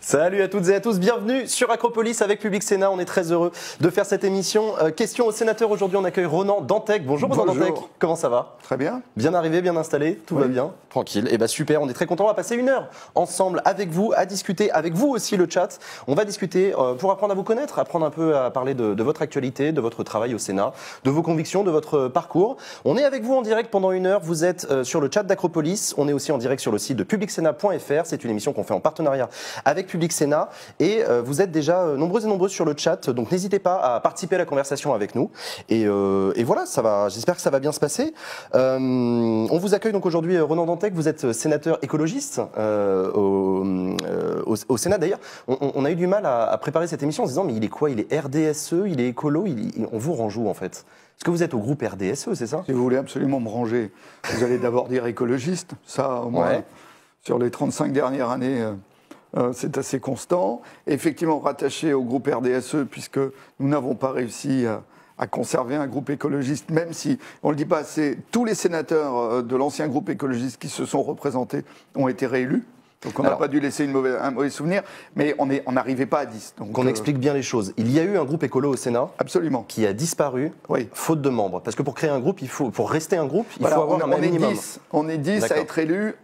Salut à toutes et à tous, bienvenue sur Acropolis avec Public Sénat. On est très heureux de faire cette émission. Question au sénateur, aujourd'hui on accueille Ronan Dantec. Bonjour Ronan Dantec, comment ça va? Très bien. Bien arrivé, bien installé, tout va bien? Tranquille, et super, on est très content, on va passer une heure ensemble avec vous, à discuter avec vous aussi le chat. On va discuter pour apprendre à vous connaître, apprendre un peu à parler de votre actualité, de votre travail au Sénat, de vos convictions, de votre parcours. On est avec vous en direct pendant une heure, vous êtes sur le chat d'Acropolis, on est aussi en direct sur le site de publicsénat.fr, c'est une émission qu'on fait en partenariat avec Public Sénat et vous êtes déjà nombreux et nombreuses sur le chat, donc n'hésitez pas à participer à la conversation avec nous et voilà, ça va, j'espère que ça va bien se passer. On vous accueille donc aujourd'hui Ronan Dantec, vous êtes sénateur écologiste au Sénat. D'ailleurs, on a eu du mal à préparer cette émission en se disant mais il est quoi? Il est RDSE, il est écolo, on vous range où en fait? Est-ce que vous êtes au groupe RDSE, c'est ça? Si vous voulez absolument me ranger, vous allez d'abord dire écologiste, ça au moins sur les 35 dernières années. C'est assez constant. Effectivement, rattaché au groupe RDSE, puisque nous n'avons pas réussi à conserver un groupe écologiste, même si, on ne le dit pas assez, tous les sénateurs de l'ancien groupe écologiste qui se sont représentés ont été réélus. Donc on n'a pas dû laisser un mauvais souvenir, mais on n'arrivait pas à 10. Donc qu'on explique bien les choses. Il y a eu un groupe écolo au Sénat qui a disparu, faute de membres. Parce que pour créer un groupe, pour rester un groupe, il faut avoir un minimum. On est 10 à être élus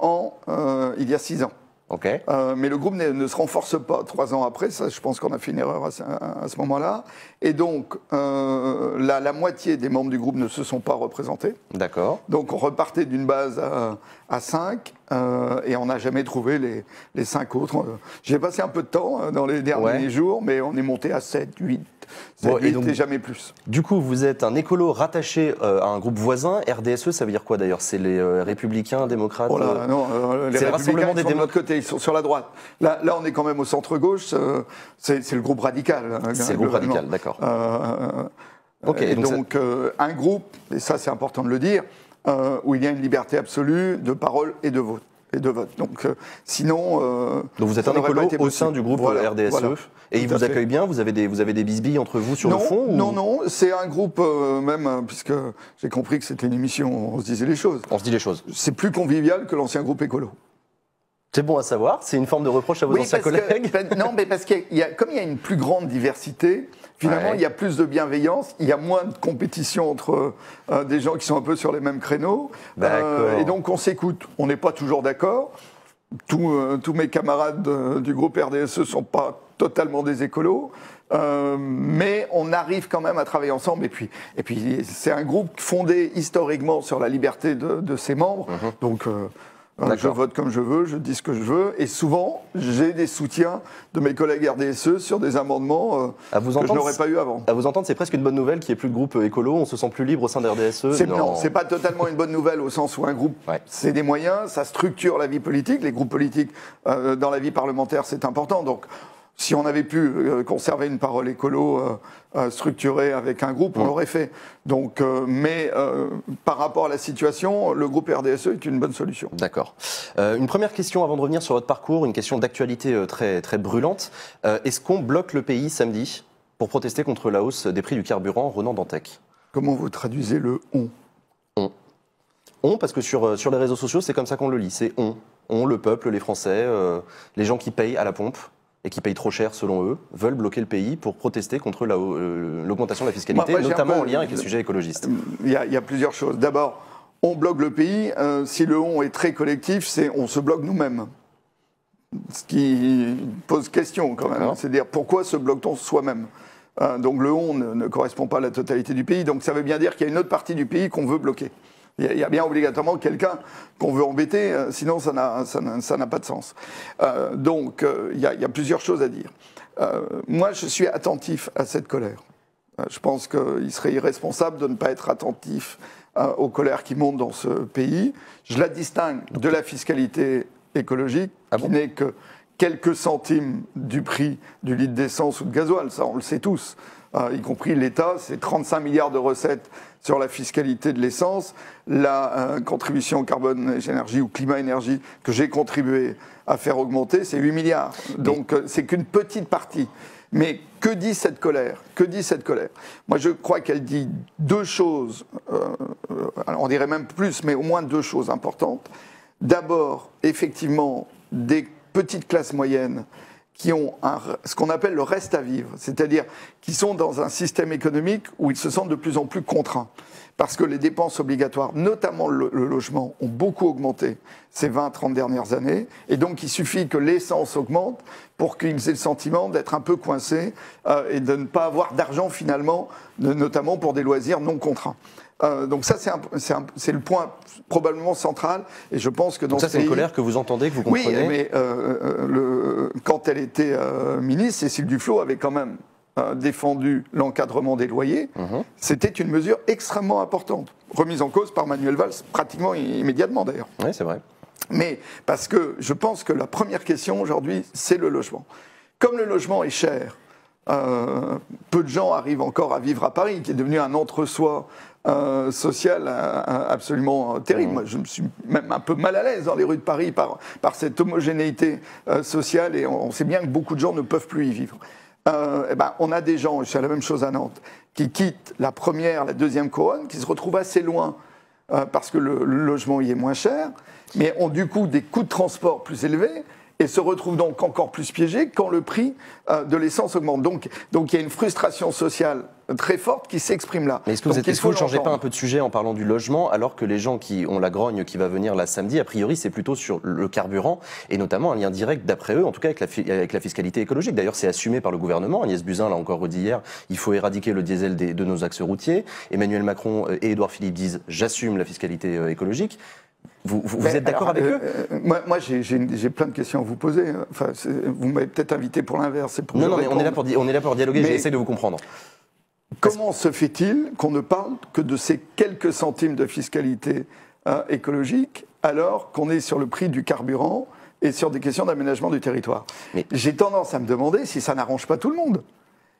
il y a 6 ans. Okay. Mais le groupe ne se renforce pas 3 ans après, ça, je pense qu'on a fait une erreur à ce moment-là. Et donc, la moitié des membres du groupe ne se sont pas représentés. D'accord. Donc, on repartait d'une base à 5 et on n'a jamais trouvé les 5 autres. J'ai passé un peu de temps dans les derniers jours, mais on est monté à 7, 8. Et jamais plus. Du coup, vous êtes un écolo rattaché à un groupe voisin. RDSE, ça veut dire quoi d'ailleurs? C'est les Républicains, démocrates? Oh là, non, les Républicains ils sont de l'autre côté, ils sont sur la droite. Là, on est quand même au centre-gauche, c'est le groupe radical. C'est le groupe radical, d'accord. Donc, un groupe, et ça c'est important de le dire, où il y a une liberté absolue de parole et de vote. Donc, sinon. Donc vous êtes un écolo au sein du groupe RDSE et il vous accueille bien. Vous avez des bisbilles entre vous sur le fond? Non, c'est un groupe même, puisque j'ai compris que c'était une émission, on se disait les choses. On se dit les choses. C'est plus convivial que l'ancien groupe écolo. C'est bon à savoir, c'est une forme de reproche à vos anciens collègues? Non, mais parce comme il y a une plus grande diversité, finalement, il y a plus de bibienveillance, il y a moins de compétition entre des gens qui sont un peu sur les mêmes créneaux. Et donc, on s'écoute. On n'est pas toujours d'accord. Tous mes camarades du groupe RDSE ne sont pas totalement des écolos. Mais on arrive quand même à travailler ensemble. Et puis c'est un groupe fondé historiquement sur la liberté de ses membres. Donc, je vote comme je veux, je dis ce que je veux, et souvent, j'ai des soutiens de mes collègues RDSE sur des amendements que je n'aurais pas eu avant. À vous entendre, c'est presque une bonne nouvelle qu'il n'y ait plus de groupe écolo, on se sent plus libre au sein de RDSE. Non, c'est pas totalement une bonne nouvelle au sens où un groupe, c'est des moyens, ça structure la vie politique, les groupes politiques dans la vie parlementaire, c'est important. Donc, si on avait pu conserver une parole écolo structurée avec un groupe, on l'aurait fait. Donc, mais par rapport à la situation, le groupe RDSE est une bonne solution. D'accord. Une première question avant de revenir sur votre parcours, une question d'actualité très, très brûlante. Est-ce qu'on bloque le pays samedi pour protester contre la hausse des prix du carburant? Ronan Dantec. Comment vous traduisez le « on » ? On, parce que sur les réseaux sociaux, c'est comme ça qu'on le lit. C'est on. On, le peuple, les Français, les gens qui payent à la pompe et qui payent trop cher selon eux, veulent bloquer le pays pour protester contre l'augmentation de la fiscalité, notamment en lien avec les sujets écologistes. Il y a plusieurs choses. D'abord, on bloque le pays. Si le on est très collectif, c'est on se bloque nous-mêmes. Ce qui pose question quand même. C'est-à-dire pourquoi se bloque-t-on soi-même? Donc le on ne correspond pas à la totalité du pays. Donc ça veut bien dire qu'il y a une autre partie du pays qu'on veut bloquer. Il y a bien obligatoirement quelqu'un qu'on veut embêter, sinon ça n'a pas de sens. Donc, il y a plusieurs choses à dire. Moi, je suis attentif à cette colère. Je pense qu'il serait irresponsable de ne pas être attentif aux colères qui montent dans ce pays. Je la distingue de la fiscalité écologique, qui n'est que quelques centimes du prix du litre d'essence ou de gasoil, ça on le sait tous. Y compris l'État, c'est 35 milliards de recettes sur la fiscalité de l'essence, la contribution carbone-énergie ou climat-énergie que j'ai contribué à faire augmenter, c'est 8 milliards. Donc c'est qu'une petite partie. Mais que dit cette colère? Moi je crois qu'elle dit deux choses, on dirait même plus, mais au moins deux choses importantes. D'abord, effectivement, des petite classe moyenne qui ont ce qu'on appelle le reste à vivre, c'est-à-dire qui sont dans un système économique où ils se sentent de plus en plus contraints. Parce que les dépenses obligatoires, notamment le logement, ont beaucoup augmenté ces 20-30 dernières années. Et donc, il suffit que l'essence augmente pour qu'ils aient le sentiment d'être un peu coincés et de ne pas avoir d'argent finalement, notamment pour des loisirs non contraints. Donc ça, c'est le point probablement central. Et je pense que dans ça, c'est une colère que vous entendez, que vous comprenez. Oui, mais quand elle était ministre, Cécile Duflot avait quand même défendu l'encadrement des loyers. C'était une mesure extrêmement importante, remise en cause par Manuel Valls pratiquement immédiatement d'ailleurs. Oui, c'est vrai. Mais parce que je pense que la première question aujourd'hui, c'est le logement. Comme le logement est cher, peu de gens arrivent encore à vivre à Paris, qui est devenu un entre-soi social absolument terrible. Moi, je me suis même un peu mal à l'aise dans les rues de Paris par cette homogénéité sociale, et on sait bien que beaucoup de gens ne peuvent plus y vivre. On a des gens, c'est la même chose à Nantes, qui quittent la première, la deuxième couronne, qui se retrouvent assez loin parce que le logement y est moins cher, mais ont du coup des coûts de transport plus élevés et se retrouvent donc encore plus piégés quand le prix de l'essence augmente. Donc il y a une frustration sociale très forte qui s'exprime là. Mais est-ce que vous ne changez pas un peu de sujet en parlant du logement, alors que les gens qui ont la grogne qui va venir là samedi, a priori c'est plutôt sur le carburant, et notamment un lien direct d'après eux, en tout cas avec la fiscalité écologique. D'ailleurs c'est assumé par le gouvernement, Agnès Buzyn l'a encore redit hier, il faut éradiquer le diesel de nos axes routiers. Emmanuel Macron et Édouard Philippe disent j'assume la fiscalité écologique. Vous êtes d'accord avec eux? Moi, j'ai plein de questions à vous poser. Enfin, vous m'avez peut-être invité pour l'inverse. Non, mais on est là pour dialoguer, j'essaie de vous comprendre. Comment se fait-il qu'on ne parle que de ces quelques centimes de fiscalité écologique alors qu'on est sur le prix du carburant et sur des questions d'aménagement du territoire? J'ai tendance à me demander si ça n'arrange pas tout le monde,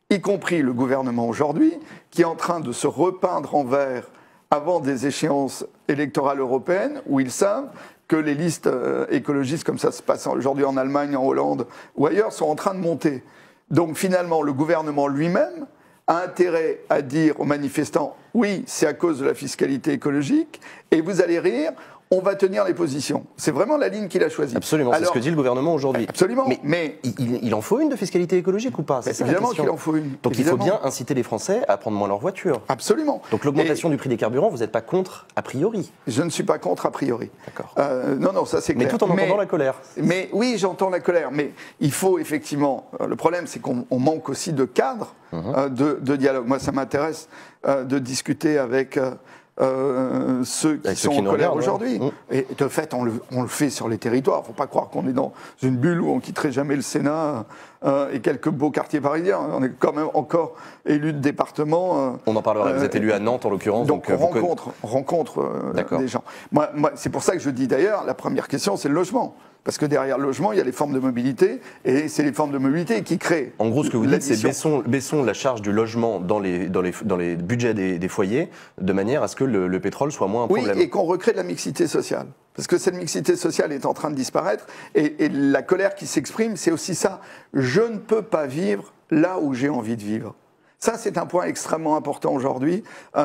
y compris le gouvernement aujourd'hui, qui est en train de se repeindre en vert avant des échéances électorales européennes où ils savent que les listes écologistes, comme ça se passe aujourd'hui en Allemagne, en Hollande ou ailleurs, sont en train de monter. Donc finalement, le gouvernement lui-même a intérêt à dire aux manifestants « oui, c'est à cause de la fiscalité écologique » et vous allez rire, on va tenir les positions. C'est vraiment la ligne qu'il a choisie. Absolument, c'est ce que dit le gouvernement aujourd'hui. Absolument. Mais il en faut une de fiscalité écologique ou pas? Évidemment qu'il en faut une. Donc il faut bien inciter les Français à prendre moins leur voiture. Absolument. Donc l'augmentation du prix des carburants, vous n'êtes pas contre a priori? Je ne suis pas contre a priori. D'accord. Non, ça c'est clair. Mais tout en entendant la colère. Mais oui, j'entends la colère. Mais il faut effectivement... le problème, c'est qu'on manque aussi de cadre de dialogue. Moi, ça m'intéresse de discuter avec... ceux qui sont en colère aujourd'hui. Et de fait, on le fait sur les territoires. Il ne faut pas croire qu'on est dans une bulle où on ne quitterait jamais le Sénat et quelques beaux quartiers parisiens. On est quand même encore élu de département. On en parlera. Vous êtes élu à Nantes, en l'occurrence. Donc on rencontre des gens. Moi, c'est pour ça que je dis d'ailleurs, la première question, c'est le logement. Parce que derrière le logement, il y a les formes de mobilité, et c'est les formes de mobilité qui créent. En gros, ce que vous dites, c'est baissons la charge du logement dans les budgets des foyers, de manière à ce que le pétrole soit moins un problème. Oui, et qu'on recrée de la mixité sociale. Parce que cette mixité sociale est en train de disparaître, et la colère qui s'exprime, c'est aussi ça. Je ne peux pas vivre là où j'ai envie de vivre. Ça, c'est un point extrêmement important aujourd'hui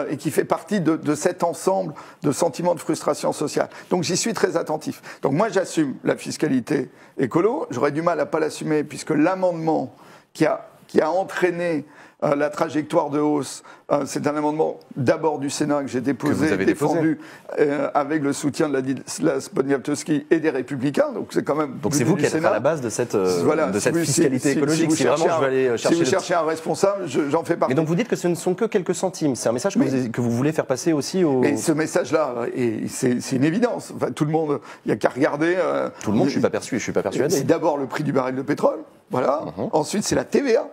et qui fait partie de cet ensemble de sentiments de frustration sociale. Donc j'y suis très attentif. Donc moi, j'assume la fiscalité écolo. J'aurais du mal à ne pas l'assumer puisque l'amendement qui a entraîné la trajectoire de hausse, c'est un amendement d'abord du Sénat que j'ai déposé, défendu avec le soutien de Ladislas Poniatowski et des Républicains. Donc c'est quand même. Donc c'est vous qui êtes à la base de cette fiscalité écologique. Si vous cherchez un responsable, j'en fais partie. Mais donc vous dites que ce ne sont que quelques centimes. C'est un message que vous voulez faire passer aussi aux. Et ce message-là, c'est une évidence. Enfin, tout le monde, il n'y a qu'à regarder. Tout le monde, je suis pas persuadé. C'est d'abord le prix du baril de pétrole. Voilà. Ensuite, c'est la TVA.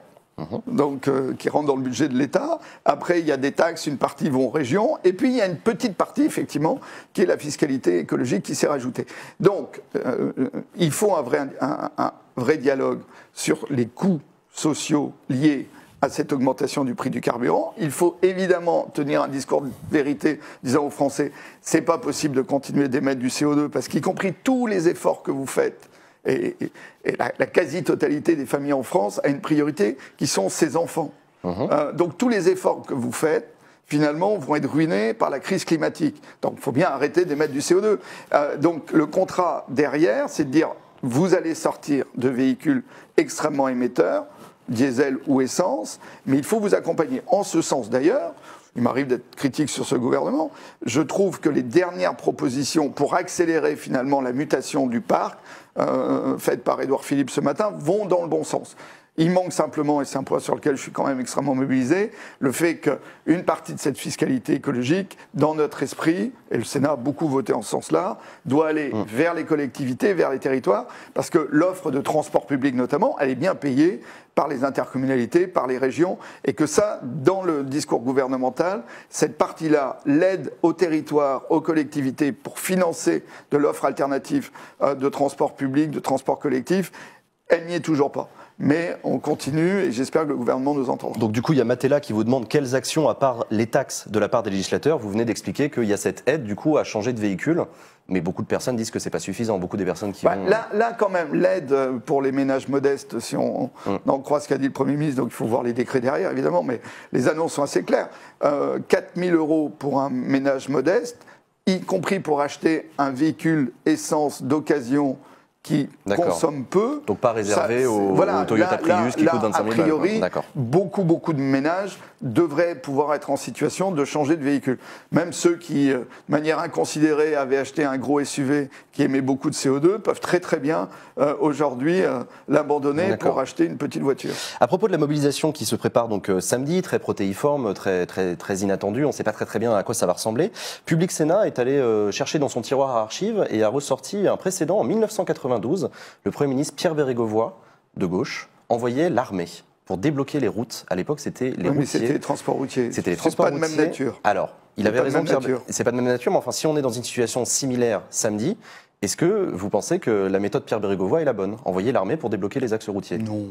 Donc, qui rentre dans le budget de l'État. Après, il y a des taxes, une partie vont aux régions. Et puis, il y a une petite partie, effectivement, qui est la fiscalité écologique qui s'est rajoutée. Donc, il faut un vrai dialogue sur les coûts sociaux liés à cette augmentation du prix du carburant. Il faut évidemment tenir un discours de vérité disant aux Français, c'est pas possible de continuer d'émettre du CO2 parce qu'y compris tous les efforts que vous faites, et la quasi-totalité des familles en France a une priorité qui sont ses enfants. Donc tous les efforts que vous faites, finalement, vont être ruinés par la crise climatique. Donc il faut bien arrêter d'émettre du CO2. Donc le contrat derrière, c'est de dire, vous allez sortir de véhicules extrêmement émetteurs, diesel ou essence, mais il faut vous accompagner. En ce sens d'ailleurs, il m'arrive d'être critique sur ce gouvernement, je trouve que les dernières propositions pour accélérer finalement la mutation du parc, faites par Édouard Philippe ce matin, vont dans le bon sens. Il manque simplement, et c'est un point sur lequel je suis quand même extrêmement mobilisé, le fait qu'une partie de cette fiscalité écologique, dans notre esprit, et le Sénat a beaucoup voté en ce sens-là, doit aller vers les collectivités, vers les territoires, parce que l'offre de transport public notamment, elle est bien payée par les intercommunalités, par les régions, et que ça, dans le discours gouvernemental, cette partie-là, l'aide aux territoires, aux collectivités pour financer de l'offre alternative de transport public, de transport collectif, elle n'y est toujours pas. Mais on continue et j'espère que le gouvernement nous entendra. Donc du coup, il y a Matella qui vous demande quelles actions, à part les taxes de la part des législateurs, vous venez d'expliquer qu'il y a cette aide du coup à changer de véhicule, mais beaucoup de personnes disent que c'est pas suffisant, beaucoup des personnes qui vont... Là quand même, l'aide pour les ménages modestes, si on en croit ce qu'a dit le Premier ministre, donc il faut voir les décrets derrière évidemment, mais les annonces sont assez claires. 4 000 € pour un ménage modeste, y compris pour acheter un véhicule essence d'occasion qui consomment peu. Donc pas réservé aux Toyota Prius qui coûtent 25 000 a priori, beaucoup de ménages devraient pouvoir être en situation de changer de véhicule. Même ceux qui, de manière inconsidérée, avaient acheté un gros SUV qui émet beaucoup de CO2 peuvent très bien aujourd'hui l'abandonner pour acheter une petite voiture. À propos de la mobilisation qui se prépare donc samedi, très protéiforme, très inattendue, on ne sait pas très bien à quoi ça va ressembler. Public Sénat est allé chercher dans son tiroir à archives et a ressorti un précédent en 1992. Le Premier ministre Pierre Bérégovoy, de gauche, envoyait l'armée pour débloquer les routes. À l'époque, c'était les routiers. C'était les transports routiers. C'était les transports routiers. C'est pas de même nature. Alors, il avait raison, c'est pas de même nature, mais enfin, si on est dans une situation similaire samedi, est-ce que vous pensez que la méthode Pierre Bérégovoy est la bonne? Envoyer l'armée pour débloquer les axes routiers? Non.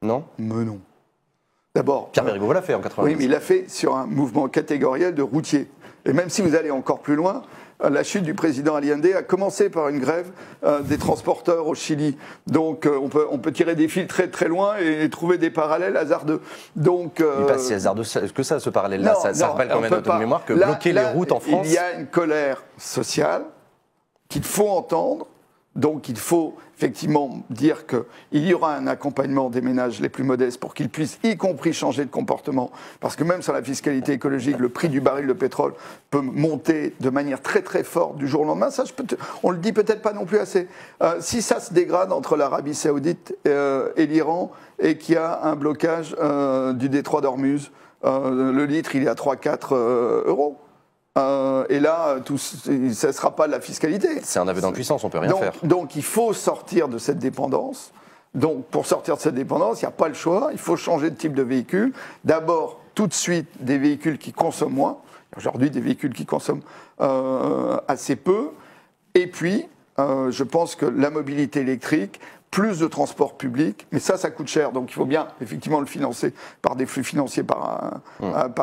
Non? Mais non. D'abord... Pierre Bérégovoy l'a fait en 92. Oui, mais il l'a fait sur un mouvement catégoriel de routiers. Et même si vous allez encore plus loin, la chute du président Allende a commencé par une grève des transporteurs au Chili. Donc on peut tirer des fils très loin et trouver des parallèles hasardeux. Donc, il n'est pas si hasardeux que ça, ce parallèle-là. Ça rappelle quand même notre mémoire que bloquer les routes en France... Il y a une colère sociale qu'il faut entendre. Donc il faut effectivement dire qu'il y aura un accompagnement des ménages les plus modestes pour qu'ils puissent y compris changer de comportement. Parce que même sur la fiscalité écologique, le prix du baril de pétrole peut monter de manière très forte du jour au lendemain. Ça, on le dit peut-être pas non plus assez. Si ça se dégrade entre l'Arabie Saoudite et l'Iran et qu'il y a un blocage du détroit d'Ormuz, le litre il est à 3-4 €. Et là, ça ne sera pas de la fiscalité. C'est un aveu d'impuissance, on ne peut rien faire. Donc il faut sortir de cette dépendance. Donc pour sortir de cette dépendance, il n'y a pas le choix, il faut changer de type de véhicule. D'abord, tout de suite, des véhicules qui consomment moins. Aujourd'hui, des véhicules qui consomment assez peu. Et puis, je pense que la mobilité électrique, plus de transport public, mais ça coûte cher, donc il faut bien effectivement le financer par des flux financiers par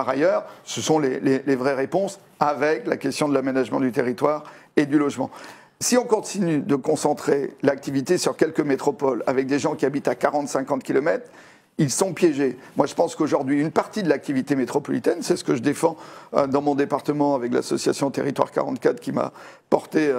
ailleurs. Ce sont les vraies réponses avec la question de l'aménagement du territoire et du logement. Si on continue de concentrer l'activité sur quelques métropoles avec des gens qui habitent à 40-50 km, ils sont piégés. Moi, je pense qu'aujourd'hui, une partie de l'activité métropolitaine, c'est ce que je défends dans mon département avec l'association Territoire 44 qui m'a porté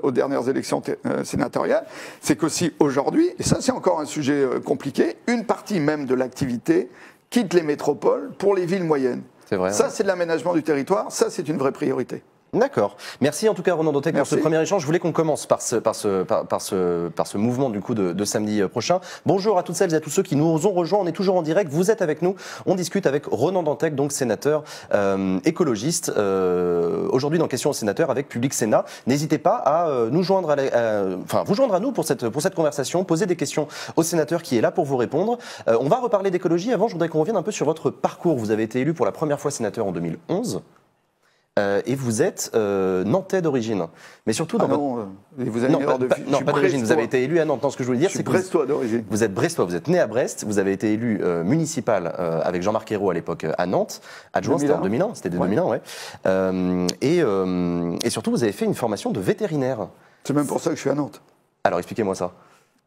aux dernières élections sénatoriales, c'est qu'aussi aujourd'hui, et ça c'est encore un sujet compliqué, une partie même de l'activité quitte les métropoles pour les villes moyennes. C'est vrai. Ça, c'est de l'aménagement du territoire, ça c'est une vraie priorité. D'accord. Merci en tout cas Ronan Dantec pour ce premier échange. Je voulais qu'on commence par ce mouvement du coup de samedi prochain. Bonjour à toutes celles et à tous ceux qui nous ont rejoints. On est toujours en direct. Vous êtes avec nous. On discute avec Ronan Dantec, donc sénateur écologiste. Aujourd'hui dans Questions au sénateur avec Public Sénat. N'hésitez pas à nous joindre, vous joindre à nous pour cette conversation. Poser des questions au sénateur qui est là pour vous répondre. On va reparler d'écologie. Avant, je voudrais qu'on revienne un peu sur votre parcours. Vous avez été élu pour la première fois sénateur en 2011. Et vous êtes nantais d'origine. Mais surtout dans vous avez non, pas d'origine. Vous avez été élu à Nantes. Non, ce que je voulais dire, c'est que brestois d'origine. Vous êtes brestois. Vous êtes né à Brest. Vous avez été élu municipal avec Jean-Marc Ayrault à l'époque à Nantes. Adjoint, c'était en 2001. C'était dès 2001, ouais. Et surtout, vous avez fait une formation de vétérinaire. C'est même pour ça que je suis à Nantes. Alors, expliquez-moi ça.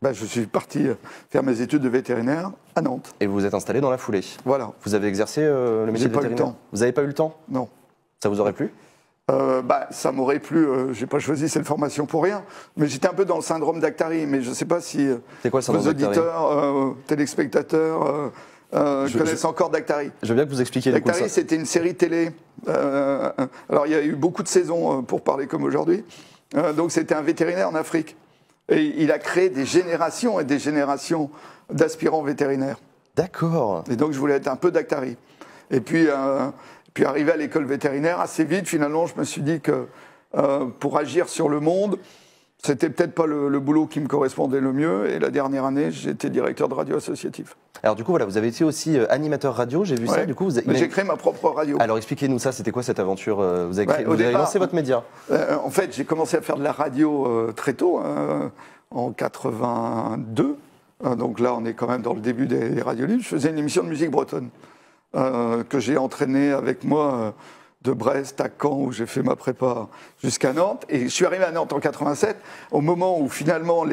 Je suis parti faire mes études de vétérinaire à Nantes. Et vous vous êtes installé dans la foulée. Voilà. Vous avez exercé le métier de vétérinaire. J'ai pas eu le temps. Vous n'avez pas eu le temps? Non. Ça vous aurait plu? Ça m'aurait plu, j'ai pas choisi cette formation pour rien, mais j'étais un peu dans le syndrome d'Actari, mais je sais pas si vos auditeurs, téléspectateurs connaissent encore Dactari. Je veux bien que vous expliquiez. Dactari, c'était une série télé. Alors il y a eu beaucoup de saisons pour parler comme aujourd'hui. Donc c'était un vétérinaire en Afrique. Et il a créé des générations et des générations d'aspirants vétérinaires. D'accord. Et donc je voulais être un peu Dactari. Et puis arrivé à l'école vétérinaire, assez vite, finalement, je me suis dit que pour agir sur le monde, c'était peut-être pas le boulot qui me correspondait le mieux. Et la dernière année, j'étais directeur de radio associatif. Alors du coup, voilà, vous avez été aussi animateur radio, j'ai vu ça. Du coup, j'ai créé ma propre radio. Alors expliquez-nous ça, c'était quoi cette aventure? Vous avez lancé votre média. En fait, j'ai commencé à faire de la radio très tôt, en 82. Donc là, on est quand même dans le début des radios libres. Je faisais une émission de musique bretonne que j'ai entraînée avec moi de Brest à Caen, où j'ai fait ma prépa jusqu'à Nantes. Et je suis arrivé à Nantes en 87, au moment où finalement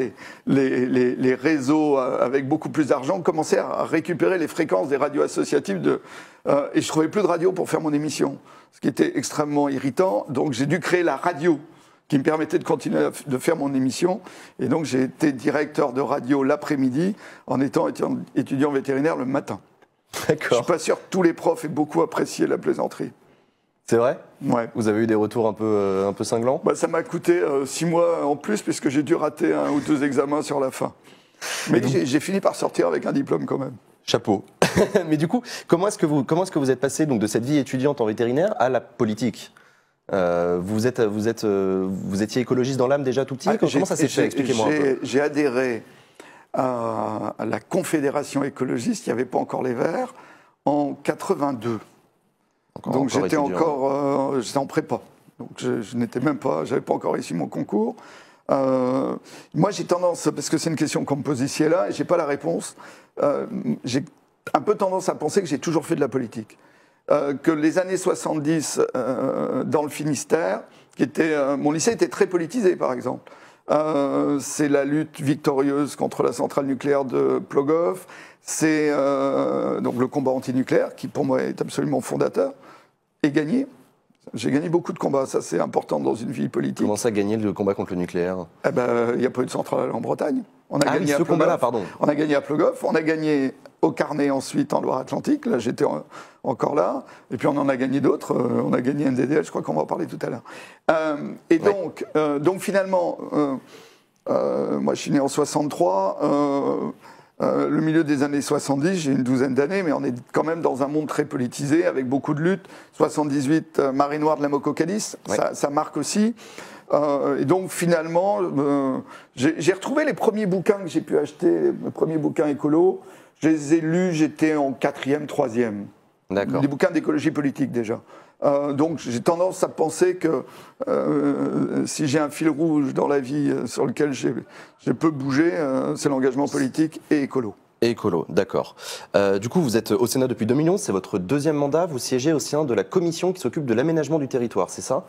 les réseaux avec beaucoup plus d'argent commençaient à récupérer les fréquences des radios associatives. Et je trouvais plus de radio pour faire mon émission, ce qui était extrêmement irritant. Donc j'ai dû créer la radio qui me permettait de continuer de faire mon émission. Et donc j'ai été directeur de radio l'après-midi en étant étudiant vétérinaire le matin. D'accord. Je suis pas sûr que tous les profs aient beaucoup apprécié la plaisanterie. C'est vrai? Ouais. Vous avez eu des retours un peu cinglants? Ça m'a coûté 6 mois en plus, puisque j'ai dû rater 1 ou 2 examens sur la fin. Mais j'ai fini par sortir avec un diplôme quand même. Chapeau. Mais du coup, comment est-ce que vous êtes passé donc, de cette vie étudiante en vétérinaire à la politique? Vous étiez écologiste dans l'âme déjà tout petit? Comment ça s'est fait? Expliquez-moi un peu. J'ai adhéré à la Confédération écologiste, il n'y avait pas encore les Verts, en 82. Donc j'étais en prépa. Donc je n'étais même pas, j'avais pas encore réussi mon concours. Moi j'ai tendance, parce que c'est une question qu'on me pose ici et là, et j'ai pas la réponse, j'ai un peu tendance à penser que j'ai toujours fait de la politique. Que les années 70 dans le Finistère, mon lycée était très politisé par exemple. C'est la lutte victorieuse contre la centrale nucléaire de Plogoff, c'est donc le combat antinucléaire qui pour moi est absolument fondateur, et gagné. J'ai gagné beaucoup de combats, ça c'est important dans une vie politique. Comment ça, gagner le combat contre le nucléaire? Il n'y a pas eu de centrale en Bretagne. On a gagné ce combat-là, pardon. On a gagné à Plogoff, on a gagné au Carnet ensuite en Loire-Atlantique, là j'étais encore là, et puis on en a gagné d'autres, on a gagné NDDL, je crois qu'on va en parler tout à l'heure. Donc finalement, moi je suis né en 63, le milieu des années 70, j'ai une douzaine d'années, mais on est quand même dans un monde très politisé, avec beaucoup de luttes. 78, Marée Noire de la Mococalis, ça marque aussi. Et donc finalement, j'ai retrouvé les premiers bouquins que j'ai pu acheter, mes premiers bouquins écolos. Je les ai lus, j'étais en 4e, 3e. D'accord. Des bouquins d'écologie politique déjà. Donc j'ai tendance à penser que si j'ai un fil rouge dans la vie sur lequel je peux bouger, c'est l'engagement politique et écolo. Et écolo, d'accord. Du coup, vous êtes au Sénat depuis 2011, c'est votre 2e mandat. Vous siégez au sein de la commission qui s'occupe de l'aménagement du territoire, c'est ça?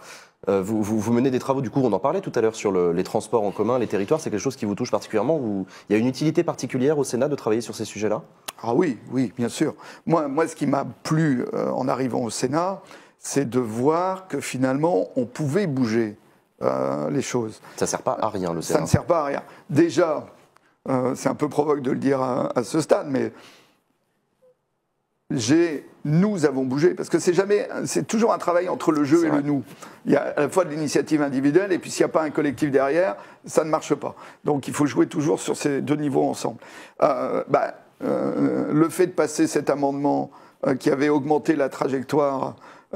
Vous menez des travaux, du coup, on en parlait tout à l'heure sur les transports en commun, les territoires, c'est quelque chose qui vous touche particulièrement? Il y a une utilité particulière au Sénat de travailler sur ces sujets-là? Ah oui, bien sûr. Moi, ce qui m'a plu en arrivant au Sénat, c'est de voir que finalement, on pouvait bouger les choses. Ça ne sert pas à rien, le Sénat. Ça ne sert pas à rien. Déjà, c'est un peu provoque de le dire à ce stade, mais nous avons bougé, parce que c'est toujours un travail entre le jeu et le nous. Il y a à la fois de l'initiative individuelle, et puis s'il n'y a pas un collectif derrière, ça ne marche pas. Donc il faut jouer toujours sur ces 2 niveaux ensemble. Le fait de passer cet amendement qui avait augmenté la trajectoire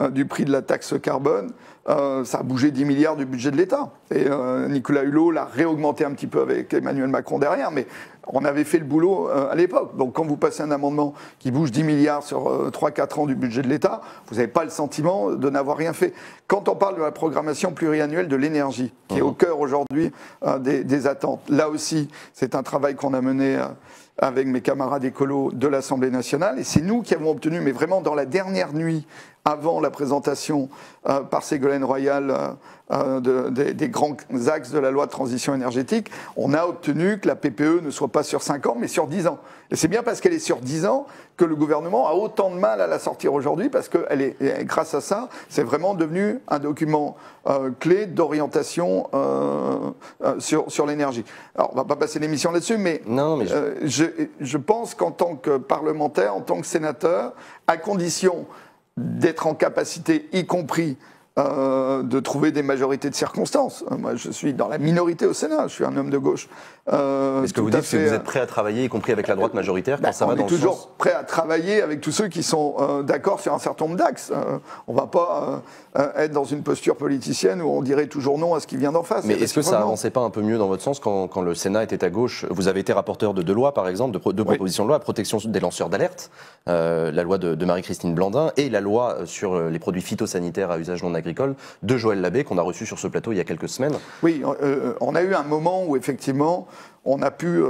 du prix de la taxe carbone, ça a bougé 10 milliards du budget de l'État. Et Nicolas Hulot l'a réaugmenté un petit peu avec Emmanuel Macron derrière, mais on avait fait le boulot à l'époque. Donc quand vous passez un amendement qui bouge 10 milliards sur 3-4 ans du budget de l'État, vous n'avez pas le sentiment de n'avoir rien fait. Quand on parle de la programmation pluriannuelle de l'énergie, qui est au cœur aujourd'hui des attentes, là aussi, c'est un travail qu'on a mené avec mes camarades écolos de l'Assemblée nationale, et c'est nous qui avons obtenu, mais vraiment dans la dernière nuit, avant la présentation par Ségolène Royal des grands axes de la loi de transition énergétique, on a obtenu que la PPE ne soit pas sur 5 ans, mais sur 10 ans. Et c'est bien parce qu'elle est sur 10 ans que le gouvernement a autant de mal à la sortir aujourd'hui, parce que grâce à ça, c'est vraiment devenu un document clé d'orientation sur l'énergie. Alors, on ne va pas passer l'émission là-dessus, mais, je pense qu'en tant que parlementaire, en tant que sénateur, à condition d'être en capacité, y compris de trouver des majorités de circonstances. Moi, je suis dans la minorité au Sénat, je suis un homme de gauche. Est-ce que vous dites que vous êtes prêt à travailler, y compris avec la droite majoritaire, quand ça va dans le sens ? On est toujours prêt à travailler avec tous ceux qui sont d'accord sur un certain nombre d'axes. On ne va pas être dans une posture politicienne où on dirait toujours non à ce qui vient d'en face. Mais est-ce que ça n'avançait pas un peu mieux dans votre sens quand le Sénat était à gauche ? Vous avez été rapporteur de 2 lois, par exemple, de propositions de loi, protection des lanceurs d'alerte, la loi de Marie-Christine Blandin, et la loi sur les produits phytosanitaires à usage non agricole de Joël Labbé, qu'on a reçu sur ce plateau il y a quelques semaines. Oui, on a eu un moment où effectivement on a pu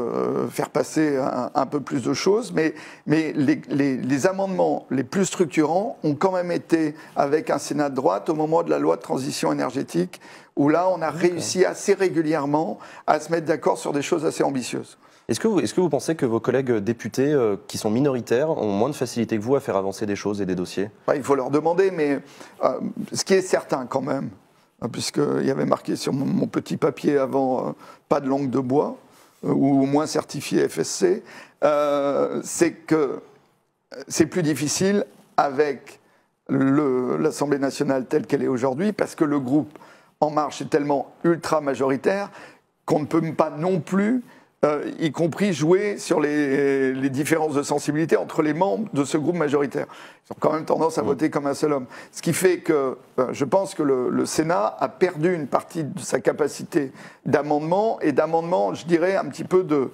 faire passer un peu plus de choses, mais les amendements les plus structurants ont quand même été avec un Sénat de droite au moment de la loi de transition énergétique, où là on a réussi assez régulièrement à se mettre d'accord sur des choses assez ambitieuses. Est-ce que vous pensez que vos collègues députés qui sont minoritaires ont moins de facilité que vous à faire avancer des choses et des dossiers ? Il faut leur demander, mais ce qui est certain quand même, puisqu'il y avait marqué sur mon petit papier avant pas de langue de bois, ou au moins certifié FSC, c'est que c'est plus difficile avec l'Assemblée nationale telle qu'elle est aujourd'hui, parce que le groupe En Marche est tellement ultra majoritaire qu'on ne peut pas non plus, y compris jouer sur les différences de sensibilité entre les membres de ce groupe majoritaire. Ils ont quand même tendance à voter comme un seul homme. Ce qui fait que je pense que le Sénat a perdu une partie de sa capacité d'amendement, et d'amendement, je dirais, un petit peu de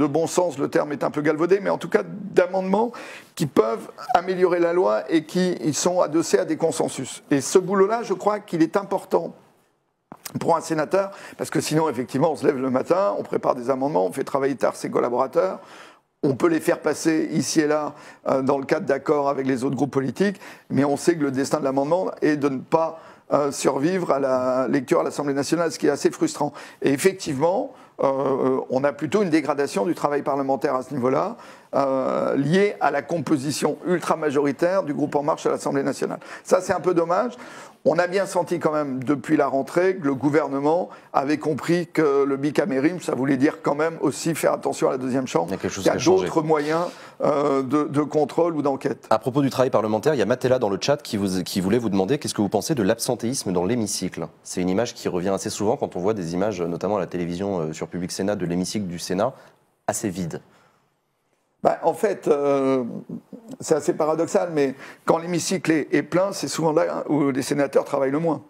bon sens, le terme est un peu galvaudé, mais en tout cas d'amendements qui peuvent améliorer la loi et qui sont adossés à des consensus. Et ce boulot-là, je crois qu'il est important pour un sénateur, parce que sinon, effectivement, on se lève le matin, on prépare des amendements, on fait travailler tard ses collaborateurs, on peut les faire passer ici et là dans le cadre d'accords avec les autres groupes politiques, mais on sait que le destin de l'amendement est de ne pas survivre à la lecture à l'Assemblée nationale, ce qui est assez frustrant. Et effectivement, on a plutôt une dégradation du travail parlementaire à ce niveau-là, liée à la composition ultra-majoritaire du groupe En Marche à l'Assemblée nationale. Ça, c'est un peu dommage. On a bien senti quand même, depuis la rentrée, que le gouvernement avait compris que le bicamérisme, ça voulait dire quand même aussi faire attention à la deuxième chambre. Il y a d'autres moyens de contrôle ou d'enquête. À propos du travail parlementaire, il y a Mathela dans le chat qui voulait vous demander qu'est-ce que vous pensez de l'absentéisme dans l'hémicycle. C'est une image qui revient assez souvent quand on voit des images, notamment à la télévision sur Public Sénat, de l'hémicycle du Sénat, assez vide. En fait, c'est assez paradoxal, mais quand l'hémicycle est plein, c'est souvent là où les sénateurs travaillent le moins.